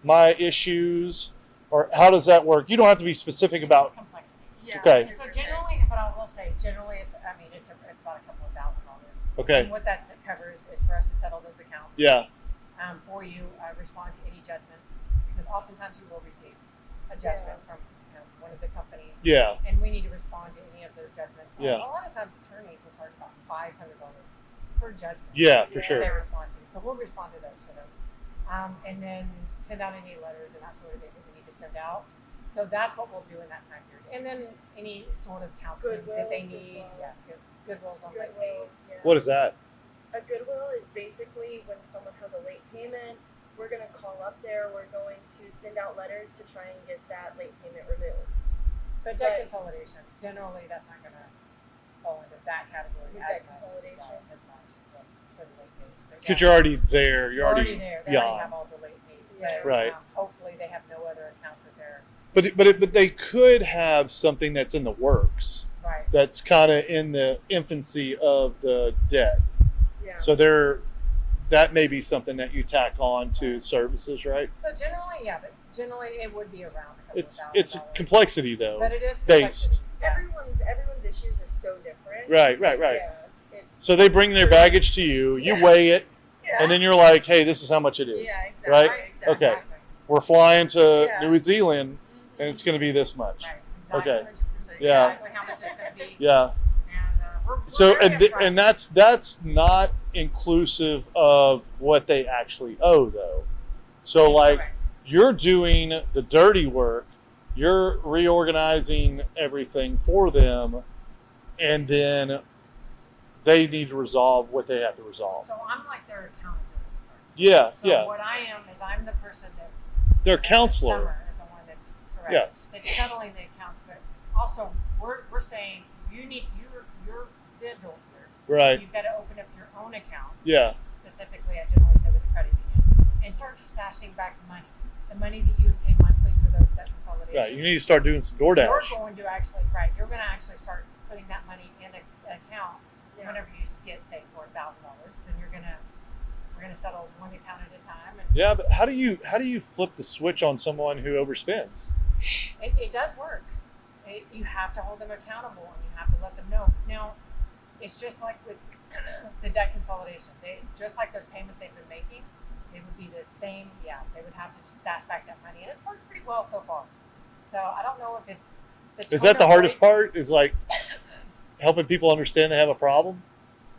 [SPEAKER 1] my issues? Or how does that work? You don't have to be specific about
[SPEAKER 2] complexity.
[SPEAKER 3] Yeah.
[SPEAKER 1] Okay.
[SPEAKER 2] So generally, but I will say, it's about a couple of $1,000.
[SPEAKER 1] Okay.
[SPEAKER 2] And what that covers is for us to settle those accounts.
[SPEAKER 1] Yeah.
[SPEAKER 2] For you, respond to any judgments, because oftentimes you will receive a judgment from one of the companies.
[SPEAKER 1] Yeah.
[SPEAKER 2] And we need to respond to any of those judgments.
[SPEAKER 1] Yeah.
[SPEAKER 2] A lot of times attorneys will charge about $500 per judgment.
[SPEAKER 1] Yeah, for
[SPEAKER 2] that
[SPEAKER 1] sure.
[SPEAKER 2] They respond to. So we'll respond to those for them. And then send out any letters and that sort of thing that we need to send out. So that's what we'll do in that time period. And then any sort of counseling that they
[SPEAKER 3] Goodwills as
[SPEAKER 2] need.
[SPEAKER 3] well.
[SPEAKER 2] Yeah, goodwills on late pays.
[SPEAKER 3] Yeah.
[SPEAKER 1] What is that?
[SPEAKER 3] A goodwill is basically when someone has a late payment, we're going to call up there, we're going to send out letters to try and get that late payment removed.
[SPEAKER 2] But debt consolidation, generally that's not going to fall into that category
[SPEAKER 3] With
[SPEAKER 2] as
[SPEAKER 3] debt
[SPEAKER 2] much.
[SPEAKER 3] consolidation.
[SPEAKER 2] Right, as much as for the late pays. But
[SPEAKER 1] Because you're already there. You're already
[SPEAKER 2] there. They already have
[SPEAKER 1] beyond.
[SPEAKER 2] all the late pays.
[SPEAKER 3] Yeah.
[SPEAKER 2] But,
[SPEAKER 1] Right.
[SPEAKER 2] hopefully they have no other accounts that they're
[SPEAKER 1] But they could have something that's in the works.
[SPEAKER 2] right.
[SPEAKER 1] That's kind of in the infancy of the debt.
[SPEAKER 3] Yeah.
[SPEAKER 1] So that may be something that you tack on to services, right?
[SPEAKER 2] So generally, but it would be around a couple
[SPEAKER 1] It's
[SPEAKER 2] $1,000.
[SPEAKER 1] complexity though.
[SPEAKER 2] But it is
[SPEAKER 1] based.
[SPEAKER 2] complexity. Yeah.
[SPEAKER 3] Everyone's issues are so different.
[SPEAKER 1] Right.
[SPEAKER 3] Yeah. It's
[SPEAKER 1] So they bring their baggage to you, you weigh it, and then you're like, hey, this is how much it is.
[SPEAKER 3] Yeah, exactly.
[SPEAKER 1] Right?
[SPEAKER 3] Exactly.
[SPEAKER 1] Okay. We're flying to
[SPEAKER 3] Yeah.
[SPEAKER 1] New Zealand, and it's going to be this much.
[SPEAKER 2] Right. Exactly.
[SPEAKER 1] Okay.
[SPEAKER 2] 100%.
[SPEAKER 1] Yeah.
[SPEAKER 2] Exactly how much it's going to be.
[SPEAKER 1] Yeah.
[SPEAKER 2] And we're
[SPEAKER 1] So
[SPEAKER 2] very upfront.
[SPEAKER 1] and that's not inclusive of what they actually owe though. So
[SPEAKER 2] That's
[SPEAKER 1] like
[SPEAKER 2] correct.
[SPEAKER 1] you're doing the dirty work, you're reorganizing everything for them, and then they need to resolve what they have to resolve.
[SPEAKER 2] So I'm like their accountability partner.
[SPEAKER 1] Yeah,
[SPEAKER 2] So
[SPEAKER 1] yeah.
[SPEAKER 2] what I am is I'm the person that
[SPEAKER 1] They're a counselor.
[SPEAKER 2] Summer is the one that's correct.
[SPEAKER 1] Yes.
[SPEAKER 2] It's settling the accounts, but also we're saying you're the adult here.
[SPEAKER 1] Right.
[SPEAKER 2] You've got to open up your own account.
[SPEAKER 1] Yeah.
[SPEAKER 2] Specifically, I generally say with the credit union, and start stashing back money, the money that you would pay monthly for those debt consolidations.
[SPEAKER 1] Right. You need to start doing some DoorDash.
[SPEAKER 2] You're going to actually start putting that money in an account. Whenever you get say $4,000, then we're gonna settle one account at a time. And
[SPEAKER 1] Yeah, but how do you flip the switch on someone who overspends?
[SPEAKER 2] it does work. You have to hold them accountable, and you have to let them know. Now, it's just like with the debt consolidation. Just like those payments they've been making, it would be the same. Yeah, they would have to just stash back that money, and it's worked pretty well so far. So I don't know if it's the
[SPEAKER 1] Is that the
[SPEAKER 2] tone of
[SPEAKER 1] hardest
[SPEAKER 2] voice-
[SPEAKER 1] part? Is like helping people understand they have a problem?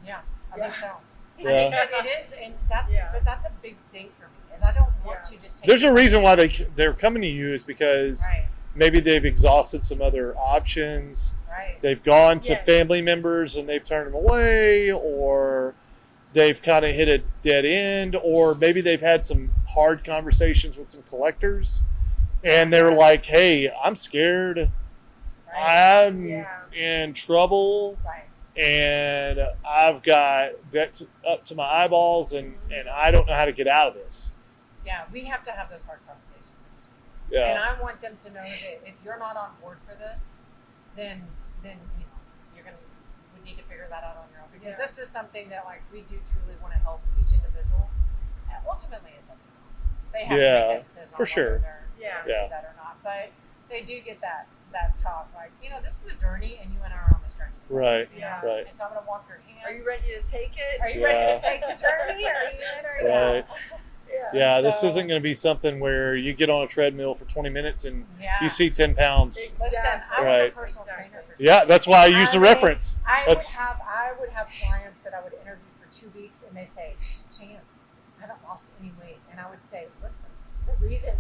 [SPEAKER 2] Yeah, I think so.
[SPEAKER 1] Yeah.
[SPEAKER 2] I think that it is, and that's
[SPEAKER 3] Yeah.
[SPEAKER 2] but that's a big thing for me. Is I don't want to just take.
[SPEAKER 1] There's a reason why they're coming to you is because
[SPEAKER 2] Right,
[SPEAKER 1] maybe they've exhausted some other options.
[SPEAKER 2] right.
[SPEAKER 1] They've gone to
[SPEAKER 3] Yes.
[SPEAKER 1] family members and they've turned them away, or they've kind of hit a dead end, or maybe they've had some hard conversations with some collectors, and they're like, "Hey, I'm scared. I'm in trouble,
[SPEAKER 2] Right.
[SPEAKER 1] and I've got debts up to my eyeballs, and I don't know how to get out of this."
[SPEAKER 2] Yeah, we have to have those hard conversations with these people. And
[SPEAKER 1] Yeah,
[SPEAKER 2] I want them to know that if you're not on board for this, then you're gonna we need to figure that out on your own, because this is something that like we do truly want to help each individual. And ultimately, it's up to them. They have to make that decision
[SPEAKER 1] for
[SPEAKER 2] on
[SPEAKER 1] sure.
[SPEAKER 2] whether they're
[SPEAKER 1] Yeah.
[SPEAKER 2] do that or not. But they do get that talk like, this is a journey, and you and I are on this journey.
[SPEAKER 1] right,
[SPEAKER 3] Yeah.
[SPEAKER 1] right.
[SPEAKER 2] And so I'm gonna walk your hand.
[SPEAKER 3] Are you ready to take it?
[SPEAKER 2] Are you
[SPEAKER 1] Yeah.
[SPEAKER 2] ready to take the journey? Are you in or
[SPEAKER 1] Right. Yeah, this
[SPEAKER 2] So-
[SPEAKER 1] isn't going to be something where you get on a treadmill for 20 minutes and
[SPEAKER 2] Yeah.
[SPEAKER 1] you see 10 pounds.
[SPEAKER 2] Listen, I was a
[SPEAKER 1] Right.
[SPEAKER 2] personal trainer for 6
[SPEAKER 1] Yeah, that's why I
[SPEAKER 2] years.
[SPEAKER 1] use the
[SPEAKER 2] mean,
[SPEAKER 1] reference.
[SPEAKER 2] I
[SPEAKER 1] That's
[SPEAKER 2] would have clients that I would interview for 2 weeks, and they'd say, "SheaAnne, I haven't lost any weight," and I would say, "Listen, the reason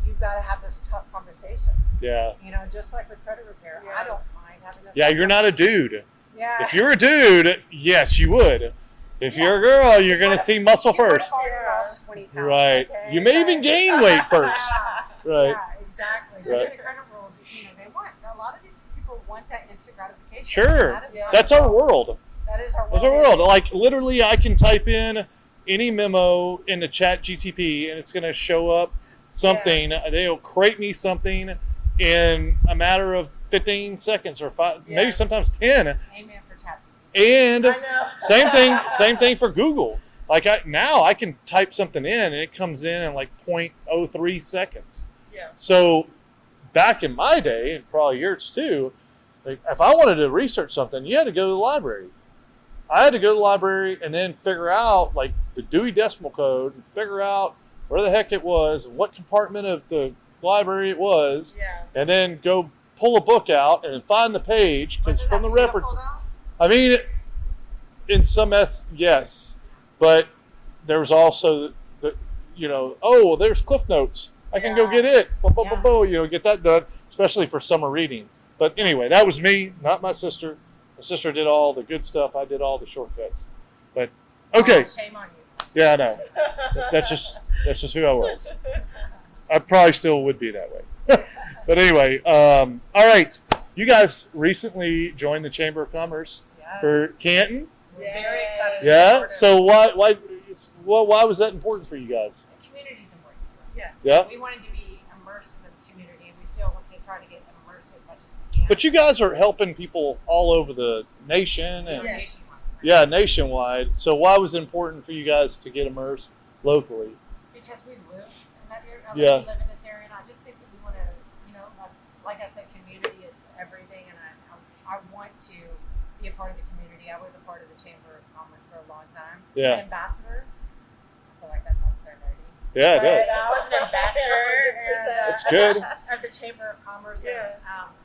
[SPEAKER 2] you've got to have those tough conversations,
[SPEAKER 1] yeah.
[SPEAKER 2] just like with credit repair,
[SPEAKER 3] Yeah.
[SPEAKER 2] I don't mind having those.
[SPEAKER 1] Yeah,
[SPEAKER 2] tough
[SPEAKER 1] you're not a dude.
[SPEAKER 2] Yeah.
[SPEAKER 1] If you're a dude, yes, you would. If you're a girl, you're going to see muscle
[SPEAKER 2] You work
[SPEAKER 1] first.
[SPEAKER 2] hard and lost 20 pounds,
[SPEAKER 1] Right.
[SPEAKER 2] okay?
[SPEAKER 1] You may even gain weight first.
[SPEAKER 2] Yeah,
[SPEAKER 1] Right.
[SPEAKER 2] yeah, exactly. But
[SPEAKER 1] Right.
[SPEAKER 2] in the credit world, they want a lot of these people want that instant gratification.
[SPEAKER 1] Sure.
[SPEAKER 2] That is
[SPEAKER 3] Yeah.
[SPEAKER 2] my
[SPEAKER 1] That's our
[SPEAKER 2] world.
[SPEAKER 1] world.
[SPEAKER 2] That is our world.
[SPEAKER 1] That's our world. Like, literally, I can type in any memo into Chat GTP, and it's going to show up something. They'll create me something in a matter of 15 seconds or 5,
[SPEAKER 3] Yeah.
[SPEAKER 1] maybe sometimes 10.
[SPEAKER 2] Amen for chat.
[SPEAKER 1] And
[SPEAKER 3] I know.
[SPEAKER 1] same thing for Google. Like now I can type something in and it comes in like 0.03 seconds.
[SPEAKER 3] Yeah.
[SPEAKER 1] So back in my day, and probably yours too, like if I wanted to research something, you had to go to the library. I had to go to the library and then figure out like the Dewey Decimal Code, and figure out where the heck it was, what compartment of the library it was,
[SPEAKER 3] Yeah.
[SPEAKER 1] and then go pull a book out and then find the page, because
[SPEAKER 2] Wasn't
[SPEAKER 1] from
[SPEAKER 2] that
[SPEAKER 1] the
[SPEAKER 2] beautiful,
[SPEAKER 1] reference.
[SPEAKER 2] though?
[SPEAKER 1] I mean, in some yes, but there's also the oh, there's Cliff Notes. I can go get it. Get that done, especially for summer reading. But anyway, that was me, not my sister. My sister did all the good stuff. I did all the shortcuts. But okay,
[SPEAKER 2] Oh, shame on you.
[SPEAKER 1] yeah, I know. That's just who I was. I probably still would be that way. But anyway, all right. You guys recently joined the Chamber of Commerce
[SPEAKER 2] Yes.
[SPEAKER 1] for Canton.
[SPEAKER 2] We're very excited. to be
[SPEAKER 1] Yeah.
[SPEAKER 2] part of
[SPEAKER 1] So why was that important for you guys?
[SPEAKER 2] the community's important to us.
[SPEAKER 3] Yes.
[SPEAKER 1] Yeah.
[SPEAKER 2] We wanted to be immersed in the community, and we still want to try to get immersed as much as we can.
[SPEAKER 1] But you guys are helping people all over the nation
[SPEAKER 2] We're
[SPEAKER 1] and
[SPEAKER 2] nationwide, right?
[SPEAKER 1] yeah, nationwide. So why was it important for you guys to get immersed locally?
[SPEAKER 2] Because we live in that area.
[SPEAKER 1] Yeah.
[SPEAKER 2] We live in this area, and I just think that we want to, like I said, community is everything, and I want to be a part of the community. I was a part of the Chamber of Commerce for a long time.
[SPEAKER 1] Yeah.
[SPEAKER 2] An ambassador. I feel like that sounds so nerdy.
[SPEAKER 1] Yeah, it
[SPEAKER 2] But,
[SPEAKER 1] does.
[SPEAKER 2] I was an ambassador
[SPEAKER 1] That's good.
[SPEAKER 2] of the Chamber of Commerce,
[SPEAKER 3] Yeah.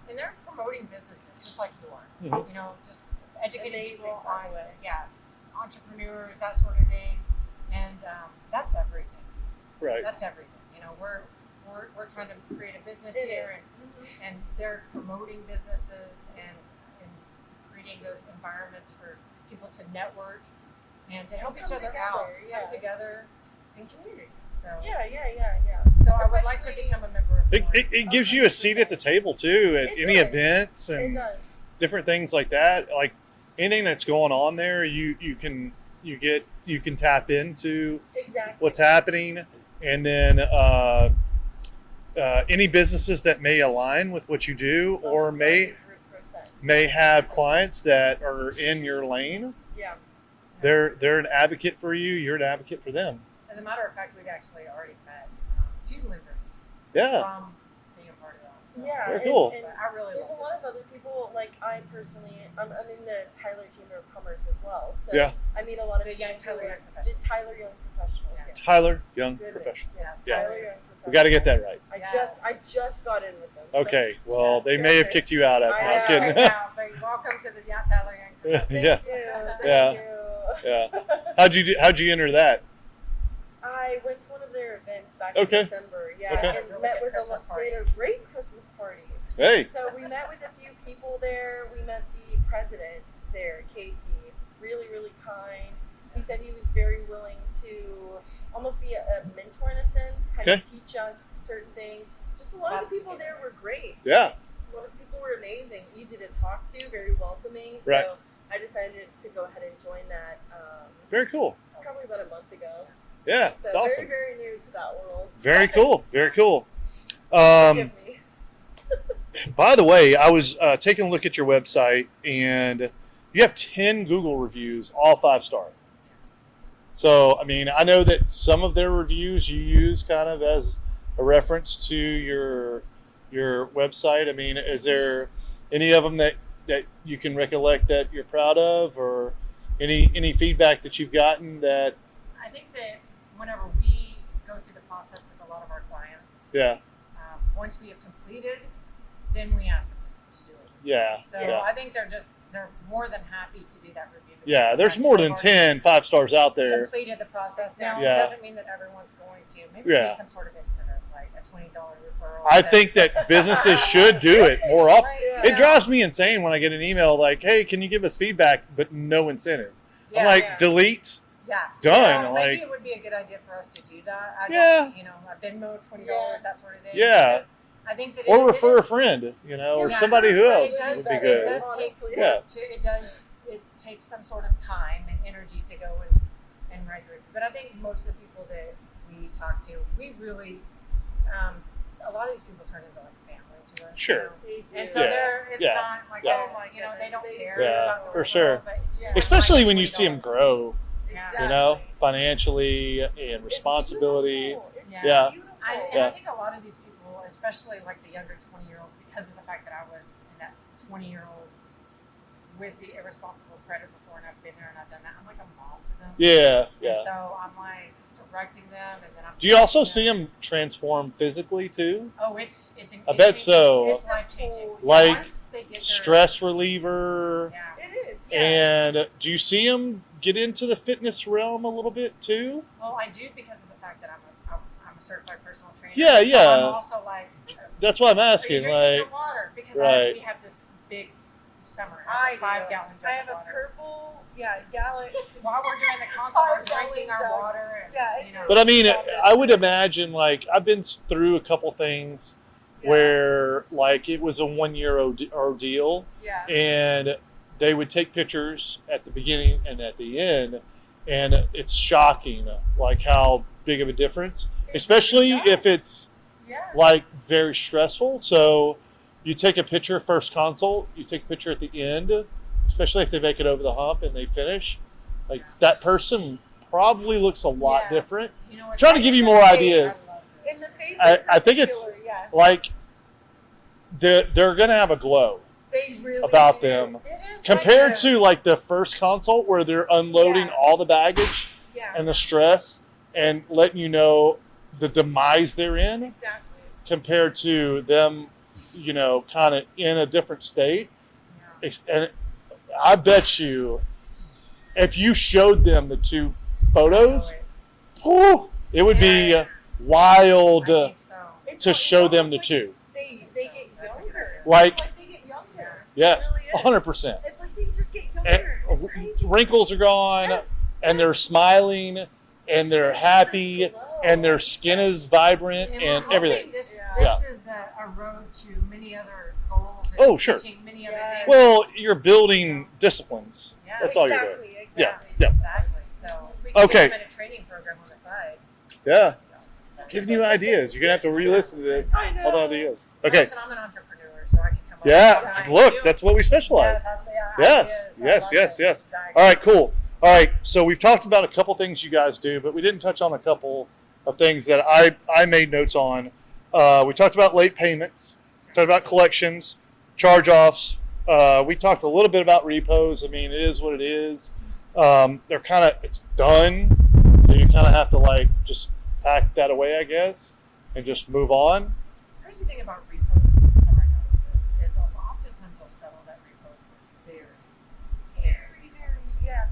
[SPEAKER 2] and they're promoting businesses just like you are.
[SPEAKER 1] Mhm.
[SPEAKER 2] Just educating
[SPEAKER 3] Amazing,
[SPEAKER 2] people
[SPEAKER 3] by
[SPEAKER 2] on
[SPEAKER 3] the way.
[SPEAKER 2] entrepreneurs, that sort of thing, and that's everything.
[SPEAKER 1] Right.
[SPEAKER 2] That's everything. We're trying to create a business
[SPEAKER 3] It
[SPEAKER 2] here,
[SPEAKER 3] is.
[SPEAKER 2] and they're promoting businesses and creating those environments for people to network and to help each
[SPEAKER 3] come
[SPEAKER 2] other
[SPEAKER 3] together,
[SPEAKER 2] out,
[SPEAKER 3] yeah.
[SPEAKER 2] come together in community. So,
[SPEAKER 3] Yeah.
[SPEAKER 2] so I would like to
[SPEAKER 3] Especially-
[SPEAKER 2] become a member of the board.
[SPEAKER 1] It gives you a seat at the table too at
[SPEAKER 3] It
[SPEAKER 1] any
[SPEAKER 3] does.
[SPEAKER 1] events
[SPEAKER 3] It
[SPEAKER 1] and
[SPEAKER 3] does.
[SPEAKER 1] different things like that. Like anything that's going on there, you can tap into
[SPEAKER 3] Exactly.
[SPEAKER 1] what's happening, and then any businesses that may align with what you do or may
[SPEAKER 3] 100%.
[SPEAKER 1] have clients that are in your lane.
[SPEAKER 3] Yeah.
[SPEAKER 1] They're an advocate for you. You're an advocate for them.
[SPEAKER 2] As a matter of fact, we've actually already met a few lenders
[SPEAKER 1] Yeah.
[SPEAKER 2] from being a part of that. So,
[SPEAKER 3] Yeah.
[SPEAKER 1] Very cool.
[SPEAKER 3] And
[SPEAKER 2] But I really
[SPEAKER 3] there's a
[SPEAKER 2] love
[SPEAKER 3] lot of other people, like I personally, I'm in the Tyler Chamber of Commerce as well. So
[SPEAKER 1] Yeah.
[SPEAKER 3] I meet a lot of
[SPEAKER 2] The
[SPEAKER 3] people
[SPEAKER 2] Young Tyler
[SPEAKER 3] who are-
[SPEAKER 2] Young Professionals.
[SPEAKER 3] The Tyler Young Professionals.
[SPEAKER 2] Yeah.
[SPEAKER 3] Yeah.
[SPEAKER 1] Tyler Young
[SPEAKER 3] Goodness,
[SPEAKER 1] Professional.
[SPEAKER 3] Yes.
[SPEAKER 1] Yeah.
[SPEAKER 3] Tyler Young Professionals.
[SPEAKER 1] We got to get that right.
[SPEAKER 3] I just got in with them. so-
[SPEAKER 1] Okay. Well,
[SPEAKER 3] Yes,
[SPEAKER 1] they may have
[SPEAKER 3] yes.
[SPEAKER 1] kicked you out.
[SPEAKER 3] I
[SPEAKER 1] I'm
[SPEAKER 3] know.
[SPEAKER 1] kidding.
[SPEAKER 2] Right now, but welcome to the Tyler Young Professionals.
[SPEAKER 3] Thank
[SPEAKER 1] Yeah.
[SPEAKER 3] you. Thank
[SPEAKER 1] Yeah.
[SPEAKER 3] you.
[SPEAKER 1] Yeah. How'd you enter that?
[SPEAKER 3] I went to one of their events back
[SPEAKER 1] Okay.
[SPEAKER 3] in December. Yeah.
[SPEAKER 1] Okay.
[SPEAKER 3] And
[SPEAKER 2] Really
[SPEAKER 3] met
[SPEAKER 2] good
[SPEAKER 3] with
[SPEAKER 2] Christmas
[SPEAKER 3] they
[SPEAKER 2] party.
[SPEAKER 3] had a great Christmas party.
[SPEAKER 1] Hey.
[SPEAKER 3] So we met with a few people there. We met the president there, Casey. Really, really kind. He's said he was very willing to almost be a mentor in a sense, kind of teach us certain things. Just a lot of the people there were great.
[SPEAKER 1] Yeah.
[SPEAKER 3] A lot of people were amazing, easy to talk to, very welcoming. So
[SPEAKER 1] Right.
[SPEAKER 3] I decided to go ahead and join that
[SPEAKER 1] Very cool.
[SPEAKER 3] probably about a month ago.
[SPEAKER 1] Yeah,
[SPEAKER 3] So
[SPEAKER 1] it's awesome.
[SPEAKER 3] very, very new to that world.
[SPEAKER 1] Very cool. Very cool.
[SPEAKER 3] Forgive me.
[SPEAKER 1] By the way, I was taking a look at your website, and you have 10 Google reviews, all 5-star. So, I mean, I know that some of their reviews you use kind of as a reference to your website. I mean, is there any of them that you can recollect that you're proud of, or any feedback that you've gotten that?
[SPEAKER 2] I think that whenever we go through the process with a lot of our clients,
[SPEAKER 1] Yeah.
[SPEAKER 2] Once we have completed, then we ask them to do it.
[SPEAKER 1] Yeah.
[SPEAKER 2] So
[SPEAKER 1] Yeah.
[SPEAKER 2] I think they're more than happy to do that review.
[SPEAKER 1] Yeah, there's more than 10 5-stars out there.
[SPEAKER 2] Completed the process. Now,
[SPEAKER 1] Yeah.
[SPEAKER 2] it doesn't mean that everyone's going to. Maybe
[SPEAKER 1] Yeah.
[SPEAKER 2] be some sort of incentive, like a $20 referral.
[SPEAKER 1] I think that businesses should do it more often.
[SPEAKER 2] Right,
[SPEAKER 1] It drives me insane when I get an email like, "Hey, can you give us feedback?" but no incentive. I'm
[SPEAKER 2] Yeah,
[SPEAKER 1] like,
[SPEAKER 2] yeah.
[SPEAKER 1] delete.
[SPEAKER 2] Yeah.
[SPEAKER 1] Done.
[SPEAKER 2] So
[SPEAKER 1] Like,
[SPEAKER 2] maybe it would be a good idea for us to do that. I
[SPEAKER 1] Yeah.
[SPEAKER 2] guess, a Venmo, $20, that sort of thing.
[SPEAKER 1] Yeah.
[SPEAKER 2] Because I think that
[SPEAKER 1] or
[SPEAKER 2] it
[SPEAKER 1] refer a
[SPEAKER 2] is-
[SPEAKER 1] friend, or
[SPEAKER 2] Yeah.
[SPEAKER 1] somebody who else
[SPEAKER 2] It does,
[SPEAKER 1] would be
[SPEAKER 2] it
[SPEAKER 1] good.
[SPEAKER 2] does take
[SPEAKER 3] Honestly.
[SPEAKER 1] Yeah.
[SPEAKER 2] work it takes some sort of time and energy to go and write the review. But I think most of the people that we talk to, we really, a lot of these people turn into like family to us.
[SPEAKER 1] Sure.
[SPEAKER 3] They do.
[SPEAKER 2] And so
[SPEAKER 1] Yeah.
[SPEAKER 2] it's
[SPEAKER 1] Yeah.
[SPEAKER 2] not like,
[SPEAKER 1] Yeah.
[SPEAKER 2] oh my, they don't
[SPEAKER 3] They
[SPEAKER 2] care
[SPEAKER 3] do.
[SPEAKER 1] Yeah,
[SPEAKER 2] about the
[SPEAKER 1] for
[SPEAKER 2] referral,
[SPEAKER 1] sure.
[SPEAKER 2] but yeah,
[SPEAKER 1] Especially
[SPEAKER 2] like
[SPEAKER 1] when you see them
[SPEAKER 2] $20.
[SPEAKER 1] grow,
[SPEAKER 3] Exactly.
[SPEAKER 1] financially and
[SPEAKER 3] It's
[SPEAKER 1] responsibility.
[SPEAKER 3] beautiful. It's
[SPEAKER 1] Yeah.
[SPEAKER 3] beautiful.
[SPEAKER 2] I think a lot of these people, especially like the younger 20-year-old, because of the fact that I was in that 20-year-old with the irresponsible credit before, and I've been there and I've done that, I'm like a mom to them.
[SPEAKER 1] Yeah,
[SPEAKER 2] And
[SPEAKER 1] yeah.
[SPEAKER 2] so I'm like directing them, and then I'm.
[SPEAKER 1] Do you also
[SPEAKER 2] teaching
[SPEAKER 1] see them transform physically too?
[SPEAKER 2] Oh, it's.
[SPEAKER 1] I bet so.
[SPEAKER 2] It's life changing.
[SPEAKER 1] Like
[SPEAKER 2] Once they get their,
[SPEAKER 1] stress reliever.
[SPEAKER 2] Yeah.
[SPEAKER 3] It is. Yeah.
[SPEAKER 1] And do you see them get into the fitness realm a little bit too?
[SPEAKER 2] Well, I do because of the fact that I'm a certified personal trainer.
[SPEAKER 1] Yeah,
[SPEAKER 2] So
[SPEAKER 1] yeah.
[SPEAKER 2] I'm also like.
[SPEAKER 1] That's what I'm
[SPEAKER 2] Are you
[SPEAKER 1] asking.
[SPEAKER 2] drinking
[SPEAKER 1] Like,
[SPEAKER 2] your water? Because
[SPEAKER 1] Right.
[SPEAKER 2] we have this big summer.
[SPEAKER 3] I
[SPEAKER 2] It's a 5
[SPEAKER 3] do.
[SPEAKER 2] gallon
[SPEAKER 3] I
[SPEAKER 2] jug
[SPEAKER 3] have
[SPEAKER 2] of
[SPEAKER 3] a
[SPEAKER 2] water.
[SPEAKER 3] purple, gallon.
[SPEAKER 2] While we're doing the consult, we're
[SPEAKER 3] 5 gallon
[SPEAKER 2] drinking our
[SPEAKER 3] jug.
[SPEAKER 2] water. And,
[SPEAKER 3] Yeah, it's
[SPEAKER 1] but I mean, I would imagine, like, I've been through a couple things where, like, it was a 1-year ordeal,
[SPEAKER 3] Yeah.
[SPEAKER 1] and they would take pictures at the beginning and at the end, and it's shocking, like, how big of a difference, especially
[SPEAKER 3] does.
[SPEAKER 1] if it's,
[SPEAKER 3] Yeah.
[SPEAKER 1] like, very stressful. So you take a picture first consult, you take a picture at the end, especially if they make it over the hump and they finish, like, that person probably looks a lot
[SPEAKER 3] Yeah.
[SPEAKER 1] different.
[SPEAKER 2] You know, it's
[SPEAKER 1] Trying to
[SPEAKER 2] like
[SPEAKER 1] give you
[SPEAKER 2] in
[SPEAKER 1] more
[SPEAKER 2] the face.
[SPEAKER 1] ideas.
[SPEAKER 2] I love this.
[SPEAKER 3] In the face.
[SPEAKER 1] I think it's
[SPEAKER 3] yes.
[SPEAKER 1] like they're going to have a glow
[SPEAKER 3] They really
[SPEAKER 1] about
[SPEAKER 3] do.
[SPEAKER 1] them
[SPEAKER 2] It is
[SPEAKER 1] compared
[SPEAKER 2] like
[SPEAKER 1] to like the first consult where they're unloading
[SPEAKER 3] Yeah.
[SPEAKER 1] all the baggage
[SPEAKER 3] Yeah.
[SPEAKER 1] and the stress and letting you know the demise they're in,
[SPEAKER 3] Exactly.
[SPEAKER 1] compared to them, kind of in a different state. And I bet you, if you showed them the two photos, whew, it would be
[SPEAKER 2] Yes.
[SPEAKER 1] wild
[SPEAKER 2] I think so.
[SPEAKER 3] It's
[SPEAKER 1] to
[SPEAKER 3] al-
[SPEAKER 1] show
[SPEAKER 3] it's
[SPEAKER 1] them the
[SPEAKER 3] almost
[SPEAKER 1] two.
[SPEAKER 3] like They get
[SPEAKER 2] That's a good
[SPEAKER 3] younger.
[SPEAKER 2] idea.
[SPEAKER 1] Like,
[SPEAKER 3] It's like they get younger.
[SPEAKER 1] yes,
[SPEAKER 3] It really is.
[SPEAKER 1] 100%.
[SPEAKER 3] It's like they just get
[SPEAKER 1] And
[SPEAKER 3] younger. It's crazy.
[SPEAKER 1] wrinkles are gone,
[SPEAKER 3] Yes.
[SPEAKER 1] and they're smiling, and they're happy, and their skin is vibrant,
[SPEAKER 2] And
[SPEAKER 1] and
[SPEAKER 2] we're
[SPEAKER 1] everything.
[SPEAKER 2] hoping this
[SPEAKER 1] Yeah.
[SPEAKER 2] is a road to many other goals. And
[SPEAKER 1] Oh, sure.
[SPEAKER 2] teaching many other
[SPEAKER 3] Yeah.
[SPEAKER 2] things.
[SPEAKER 1] Well, you're building disciplines.
[SPEAKER 2] Yeah.
[SPEAKER 1] That's all you're doing.
[SPEAKER 3] Exactly.
[SPEAKER 1] Yeah, yeah.
[SPEAKER 2] Exactly. So we can
[SPEAKER 1] Okay.
[SPEAKER 2] get them in a training program on the side.
[SPEAKER 1] Yeah, giving you ideas. You're gonna have to re-listen to this.
[SPEAKER 3] I know.
[SPEAKER 1] All the ideas. Okay.
[SPEAKER 2] Listen, I'm an entrepreneur, so I can come up
[SPEAKER 1] Yeah.
[SPEAKER 2] with ideas.
[SPEAKER 1] Look, that's what we specialize. Yes, yes. All right, cool. All right, so we've talked about a couple things you guys do, but we didn't touch on a couple of things that I made notes on. We talked about late payments, talked about collections, charge-offs. We talked a little bit about repos. I mean, it is what it is. They're kind of, it's done, so you kind of have to like just pack that away, I guess, and just move on.
[SPEAKER 2] The crazy thing about repos, and summer knows this, is oftentimes they'll settle that repo for very,
[SPEAKER 3] Yeah.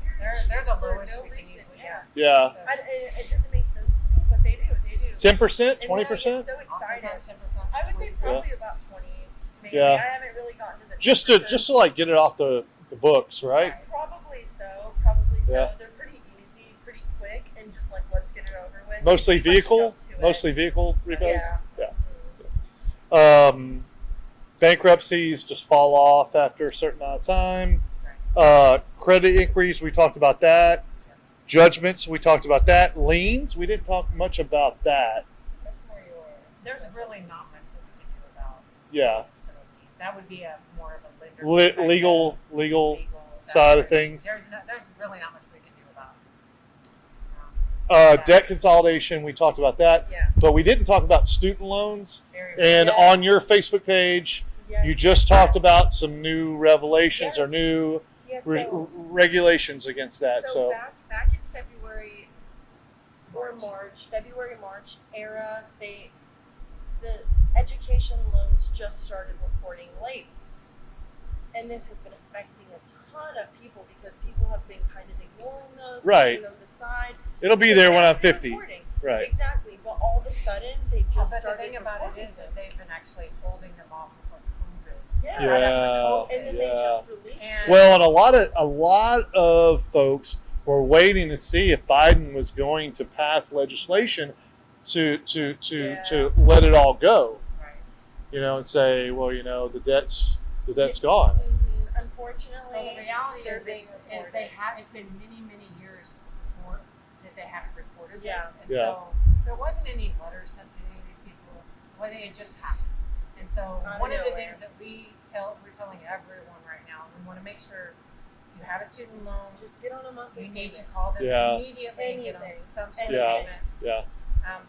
[SPEAKER 2] they're the
[SPEAKER 3] For
[SPEAKER 2] lowest
[SPEAKER 3] no
[SPEAKER 2] we can
[SPEAKER 3] reason,
[SPEAKER 2] easily
[SPEAKER 3] yeah.
[SPEAKER 2] get.
[SPEAKER 1] Yeah,
[SPEAKER 2] So
[SPEAKER 3] It doesn't make sense to me, but they do. They do.
[SPEAKER 1] 10%,
[SPEAKER 3] And then I
[SPEAKER 1] 20%.
[SPEAKER 3] get so excited.
[SPEAKER 2] Oftentimes 10%.
[SPEAKER 3] I would say probably about 20. Maybe.
[SPEAKER 1] Yeah.
[SPEAKER 3] I haven't really gotten to the
[SPEAKER 1] Just to
[SPEAKER 3] 10%.
[SPEAKER 1] like get it off the books, right?
[SPEAKER 3] Probably so. Probably so.
[SPEAKER 1] Yeah.
[SPEAKER 3] They're pretty easy and
[SPEAKER 1] Mostly
[SPEAKER 3] pretty much
[SPEAKER 1] vehicle?
[SPEAKER 3] jump to it.
[SPEAKER 1] Mostly vehicle repos?
[SPEAKER 3] Yeah.
[SPEAKER 1] Yeah. Bankruptcies just fall off after a certain amount of time. Credit inquiries, we talked about that.
[SPEAKER 2] Yes.
[SPEAKER 1] Judgments, we talked about that. Liens, we didn't talk much about that.
[SPEAKER 3] That's more your.
[SPEAKER 2] There's really not much that we can do about.
[SPEAKER 1] Yeah.
[SPEAKER 2] That would be a more of a lender perspective,
[SPEAKER 1] Legal
[SPEAKER 2] that
[SPEAKER 1] side of
[SPEAKER 2] way.
[SPEAKER 1] things.
[SPEAKER 2] There's really not much we can do about. Yeah.
[SPEAKER 1] Debt consolidation, we talked about that.
[SPEAKER 3] Yeah.
[SPEAKER 1] But we didn't talk about student loans.
[SPEAKER 2] Very
[SPEAKER 1] And
[SPEAKER 3] Yes.
[SPEAKER 1] on your Facebook page,
[SPEAKER 3] Yes.
[SPEAKER 1] you just talked about some new revelations or
[SPEAKER 3] Yes.
[SPEAKER 1] new
[SPEAKER 3] Yeah, so,
[SPEAKER 1] regulations against that. So,
[SPEAKER 3] back in February or February March era, the education loans just started reporting lates, and this has been affecting a ton of people because people have been kind of ignoring those,
[SPEAKER 1] Right.
[SPEAKER 3] pushing those aside.
[SPEAKER 1] it'll be there when I'm
[SPEAKER 3] They're
[SPEAKER 1] 50.
[SPEAKER 3] reporting.
[SPEAKER 1] Right.
[SPEAKER 3] Exactly, but all of a sudden they just
[SPEAKER 2] But the
[SPEAKER 3] started
[SPEAKER 2] thing about it
[SPEAKER 3] reporting
[SPEAKER 2] is
[SPEAKER 3] them.
[SPEAKER 2] they've been actually holding them off before COVID.
[SPEAKER 3] Yeah.
[SPEAKER 2] Right
[SPEAKER 1] Yeah.
[SPEAKER 2] after COVID.
[SPEAKER 3] And then they
[SPEAKER 1] Yeah.
[SPEAKER 3] just released
[SPEAKER 2] And-
[SPEAKER 3] it.
[SPEAKER 1] Well, and a lot of folks were waiting to see if Biden was going to pass legislation to let it all go.
[SPEAKER 2] Right.
[SPEAKER 1] And say, well, the debt's gone.
[SPEAKER 3] Unfortunately,
[SPEAKER 2] So the reality
[SPEAKER 3] they're
[SPEAKER 2] is
[SPEAKER 3] being
[SPEAKER 2] they
[SPEAKER 3] reported.
[SPEAKER 2] have. It's been many years before that they haven't reported
[SPEAKER 3] Yeah.
[SPEAKER 2] this, and
[SPEAKER 1] Yeah.
[SPEAKER 2] so there wasn't any letters sent to any of these people. It just happened. And so
[SPEAKER 3] Out of
[SPEAKER 2] one of the
[SPEAKER 3] nowhere.
[SPEAKER 2] things that we're telling everyone right now, we want to make sure you have a student loan,
[SPEAKER 3] Just get on a monthly
[SPEAKER 2] you need to
[SPEAKER 3] payment.
[SPEAKER 2] call them
[SPEAKER 1] Yeah.
[SPEAKER 2] immediately and get on
[SPEAKER 3] Anything.
[SPEAKER 2] some sort
[SPEAKER 1] Yeah.
[SPEAKER 2] of payment.
[SPEAKER 1] Yeah.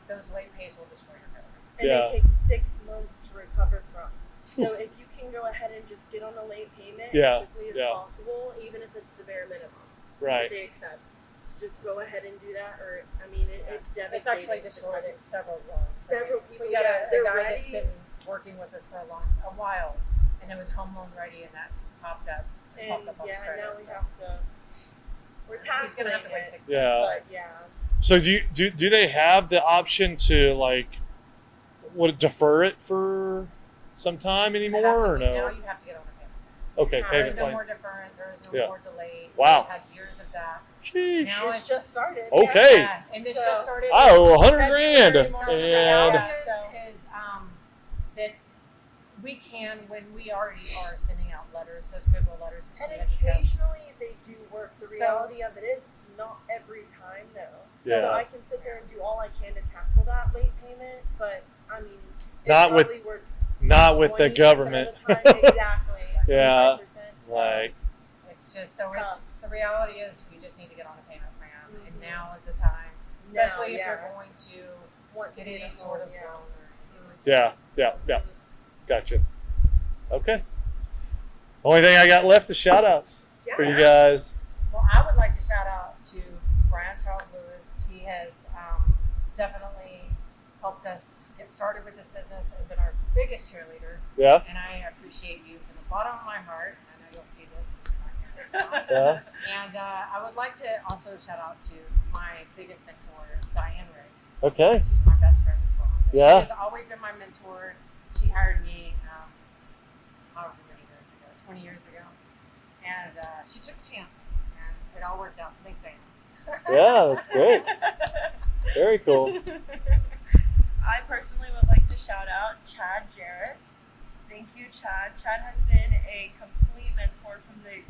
[SPEAKER 2] Those late pays will destroy your credit.
[SPEAKER 3] And
[SPEAKER 1] Yeah.
[SPEAKER 3] they take 6 months to recover from. So if you can go ahead and just get on a late payment
[SPEAKER 1] Yeah,
[SPEAKER 3] as quickly as
[SPEAKER 1] yeah.
[SPEAKER 3] possible, even if it's the bare minimum that
[SPEAKER 1] Right.
[SPEAKER 3] they accept, just go ahead and do that. Or it's devastating.
[SPEAKER 2] It's actually
[SPEAKER 3] to
[SPEAKER 2] destroyed
[SPEAKER 3] credit.
[SPEAKER 2] several loans.
[SPEAKER 3] Several people.
[SPEAKER 2] We got
[SPEAKER 3] yeah,
[SPEAKER 2] a
[SPEAKER 3] they're
[SPEAKER 2] guy
[SPEAKER 3] ready.
[SPEAKER 2] that's been working with us for a while, and it was home loan ready, and that popped up. Just popped
[SPEAKER 3] and
[SPEAKER 2] up on his credit.
[SPEAKER 3] now we
[SPEAKER 2] so
[SPEAKER 3] have to. We're tackling
[SPEAKER 2] he's gonna have to wait
[SPEAKER 3] it,
[SPEAKER 2] 6
[SPEAKER 1] Yeah.
[SPEAKER 2] months.
[SPEAKER 3] But yeah.
[SPEAKER 1] So do they have the option to defer it for some time anymore or
[SPEAKER 2] Now
[SPEAKER 1] no?
[SPEAKER 2] you have to get on a payment.
[SPEAKER 1] Okay,
[SPEAKER 3] There's
[SPEAKER 2] There
[SPEAKER 1] payment
[SPEAKER 2] is no
[SPEAKER 1] plan.
[SPEAKER 2] more deferment. There is no
[SPEAKER 1] Yeah.
[SPEAKER 2] more delay.
[SPEAKER 1] Wow.
[SPEAKER 2] We've had years of that.
[SPEAKER 1] Sheesh.
[SPEAKER 2] Now
[SPEAKER 3] It's just started.
[SPEAKER 1] Okay.
[SPEAKER 2] Yeah, and this
[SPEAKER 3] So-
[SPEAKER 2] just started.
[SPEAKER 1] Oh, $100 grand.
[SPEAKER 3] February,
[SPEAKER 2] So
[SPEAKER 3] March,
[SPEAKER 2] the
[SPEAKER 1] And
[SPEAKER 2] reality
[SPEAKER 3] So-
[SPEAKER 2] is that we can, when we already are sending out letters, those goodwill letters that she
[SPEAKER 3] And
[SPEAKER 2] had discussed.
[SPEAKER 3] occasionally they do work. The reality of it is not every time though. So
[SPEAKER 1] Yeah.
[SPEAKER 3] I can sit there and do all I can to tackle that late payment, but I mean, it
[SPEAKER 1] Not with-
[SPEAKER 3] probably works
[SPEAKER 1] not with the
[SPEAKER 3] 20%
[SPEAKER 1] government.
[SPEAKER 3] of the time. Exactly.
[SPEAKER 1] Yeah.
[SPEAKER 3] 25%, so.
[SPEAKER 1] Like,
[SPEAKER 2] It's just so
[SPEAKER 3] Tough.
[SPEAKER 2] it's the reality is you just need to get on a payment plan, and
[SPEAKER 3] Mhm.
[SPEAKER 2] now is the time,
[SPEAKER 3] Now,
[SPEAKER 2] especially if
[SPEAKER 3] yeah.
[SPEAKER 2] you're going to
[SPEAKER 3] Want to
[SPEAKER 2] get
[SPEAKER 3] be
[SPEAKER 2] any
[SPEAKER 3] at
[SPEAKER 2] sort
[SPEAKER 3] home,
[SPEAKER 2] of
[SPEAKER 3] yeah.
[SPEAKER 2] loan or anything like
[SPEAKER 1] yeah, yeah. Gotcha. Okay. Only thing I got left is shout outs for you guys.
[SPEAKER 2] Well, I would like to shout out to Brian Charles Lewis. He has definitely helped us get started with this business and been our biggest cheerleader.
[SPEAKER 1] Yeah.
[SPEAKER 2] And I appreciate you from the bottom of my heart. I know you'll see this. But you're not here
[SPEAKER 1] Yeah.
[SPEAKER 2] now. And I would like to also shout out to my biggest mentor, Diane Riggs.
[SPEAKER 1] Okay.
[SPEAKER 2] She's my best friend as well.
[SPEAKER 1] Yeah.
[SPEAKER 2] She has always been my mentor. She hired me however many years ago, 20 years ago. And she took a chance, and it all worked out. So thanks, Diane.
[SPEAKER 1] Yeah, that's great. Very cool.
[SPEAKER 3] I personally would like to shout out Chad Jarrett. Thank you, Chad. Chad has been a complete mentor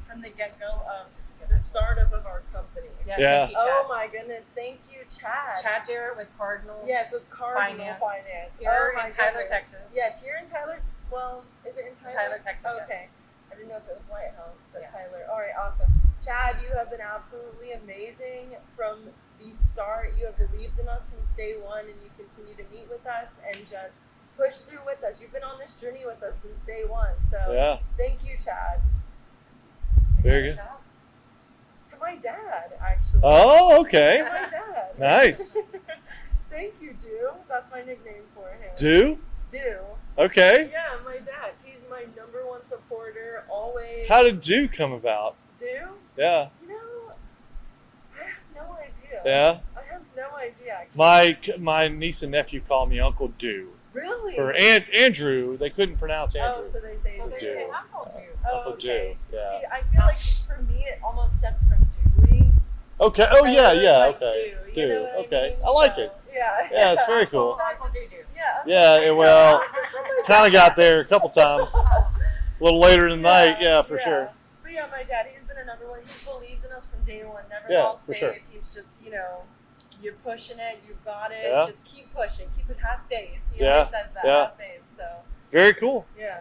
[SPEAKER 3] from the get-go of the startup of our company.
[SPEAKER 2] Yes,
[SPEAKER 1] Yeah.
[SPEAKER 2] thank you, Chad.
[SPEAKER 3] Oh my goodness, thank you, Chad.
[SPEAKER 2] Chad Jarrett with Cardinal.
[SPEAKER 3] Yes, with Cardinal Finance.
[SPEAKER 2] Here
[SPEAKER 3] Oh my
[SPEAKER 2] in Tyler,
[SPEAKER 3] goodness.
[SPEAKER 2] Texas.
[SPEAKER 3] Yes, here in Tyler. Well, is it in Tyler?
[SPEAKER 2] Tyler, Texas, yes.
[SPEAKER 3] Okay. I didn't know if it was White House, but
[SPEAKER 2] Yeah.
[SPEAKER 3] Tyler. All right, awesome. Chad, you have been absolutely amazing from the start. You have believed in us since day one, and you continue to meet with us and just push through with us. You've been on this journey with us since day one. So
[SPEAKER 1] Yeah.
[SPEAKER 3] thank you, Chad.
[SPEAKER 1] Very good.
[SPEAKER 2] Shout-outs?
[SPEAKER 3] To my dad, actually.
[SPEAKER 1] Oh, okay.
[SPEAKER 3] To my dad.
[SPEAKER 1] Nice.
[SPEAKER 3] Thank you, Do. That's my nickname for him.
[SPEAKER 1] Do?
[SPEAKER 3] Do.
[SPEAKER 1] Okay.
[SPEAKER 3] Yeah, my dad. He's my #1 supporter, always.
[SPEAKER 1] How did Do come about?
[SPEAKER 3] Do?
[SPEAKER 1] Yeah.
[SPEAKER 3] You know, I have no idea.
[SPEAKER 1] Yeah.
[SPEAKER 3] I have no idea, actually.
[SPEAKER 1] My niece and nephew call me Uncle Do.
[SPEAKER 3] Really?
[SPEAKER 1] Or Andrew. They couldn't pronounce Andrew.
[SPEAKER 3] Oh, so they say
[SPEAKER 2] So
[SPEAKER 3] Do.
[SPEAKER 2] they Uncle Do.
[SPEAKER 3] Oh,
[SPEAKER 1] Uncle
[SPEAKER 3] okay.
[SPEAKER 1] Do, yeah.
[SPEAKER 3] See, I feel like for me it almost stemmed from Dewey.
[SPEAKER 1] Okay. Oh
[SPEAKER 3] So
[SPEAKER 1] yeah,
[SPEAKER 3] it was
[SPEAKER 1] yeah.
[SPEAKER 3] like
[SPEAKER 1] Okay.
[SPEAKER 3] do, you know what I
[SPEAKER 1] Okay.
[SPEAKER 3] mean?
[SPEAKER 1] I like
[SPEAKER 3] So,
[SPEAKER 1] it.
[SPEAKER 3] Yeah.
[SPEAKER 1] Yeah, it's very cool.
[SPEAKER 3] So I just, yeah.
[SPEAKER 1] Yeah. Well, kind of got there a couple times. A little later in the night. Yeah, for sure.
[SPEAKER 3] But yeah, my dad, he's been another one. He's believed in us from day one. Never
[SPEAKER 1] Yeah,
[SPEAKER 3] lost
[SPEAKER 1] for
[SPEAKER 3] faith.
[SPEAKER 1] sure.
[SPEAKER 3] He's just, you're pushing it. You've got it.
[SPEAKER 1] Yeah.
[SPEAKER 3] Just keep pushing. Keep it. Have faith. He
[SPEAKER 1] Yeah,
[SPEAKER 3] always says that.
[SPEAKER 1] yeah.
[SPEAKER 3] Have faith. So
[SPEAKER 1] Very cool.
[SPEAKER 3] yeah.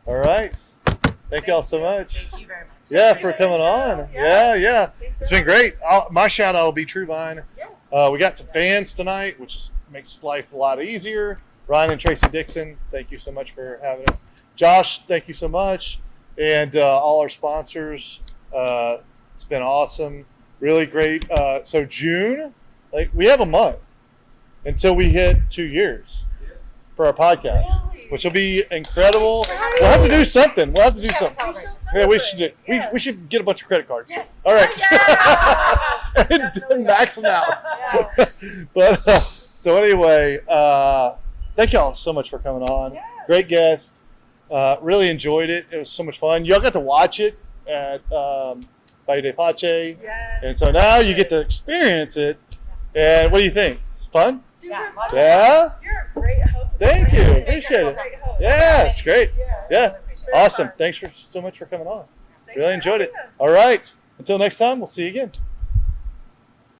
[SPEAKER 1] All right. Thank y'all so much.
[SPEAKER 2] Thank you very much.
[SPEAKER 1] Yeah, for coming on. Yeah.
[SPEAKER 3] Thanks for
[SPEAKER 1] It's been
[SPEAKER 3] having
[SPEAKER 1] great. My shout out will be True Vine.
[SPEAKER 3] Yes.
[SPEAKER 1] We got some fans tonight, which makes life a lot easier. Ryan and Tracy Dixon, thank you so much for having us. Josh, thank you so much. And all our sponsors. It's been awesome. Really great. So June, we have a month until we hit 2 years for our podcast,
[SPEAKER 3] Really?
[SPEAKER 1] which will be incredible.
[SPEAKER 3] Right.
[SPEAKER 1] We'll have to do something. We'll have to do
[SPEAKER 2] We should have a
[SPEAKER 1] something.
[SPEAKER 2] celebration.
[SPEAKER 1] Yeah, we should do.
[SPEAKER 3] Yes.
[SPEAKER 1] We should get a bunch of credit cards.
[SPEAKER 3] Yes.
[SPEAKER 1] All right.
[SPEAKER 3] Yes.
[SPEAKER 1] and
[SPEAKER 3] Definitely.
[SPEAKER 1] max them out.
[SPEAKER 3] Yeah.
[SPEAKER 1] But so anyway, thank y'all so much for coming on.
[SPEAKER 3] Yeah.
[SPEAKER 1] Great guest. Really enjoyed it. It was so much fun. Y'all got to watch it at Valle de Pache,
[SPEAKER 3] Yes.
[SPEAKER 1] and so now you get to experience it. And what do you think? It's fun.
[SPEAKER 3] Super
[SPEAKER 2] Yeah,
[SPEAKER 3] fun.
[SPEAKER 2] lots of
[SPEAKER 1] Yeah.
[SPEAKER 3] You're a great host.
[SPEAKER 1] Thank you.
[SPEAKER 3] You're a
[SPEAKER 1] Appreciate it.
[SPEAKER 3] great host.
[SPEAKER 1] Yeah, it's great.
[SPEAKER 3] Yeah.
[SPEAKER 1] Yeah.
[SPEAKER 2] Really appreciate it.
[SPEAKER 3] Very
[SPEAKER 1] Awesome.
[SPEAKER 3] fun.
[SPEAKER 1] Thanks so much for coming on.
[SPEAKER 3] Thanks
[SPEAKER 1] Really
[SPEAKER 3] for
[SPEAKER 1] enjoyed it.
[SPEAKER 3] having us.
[SPEAKER 1] All right. Until next time, we'll see you again.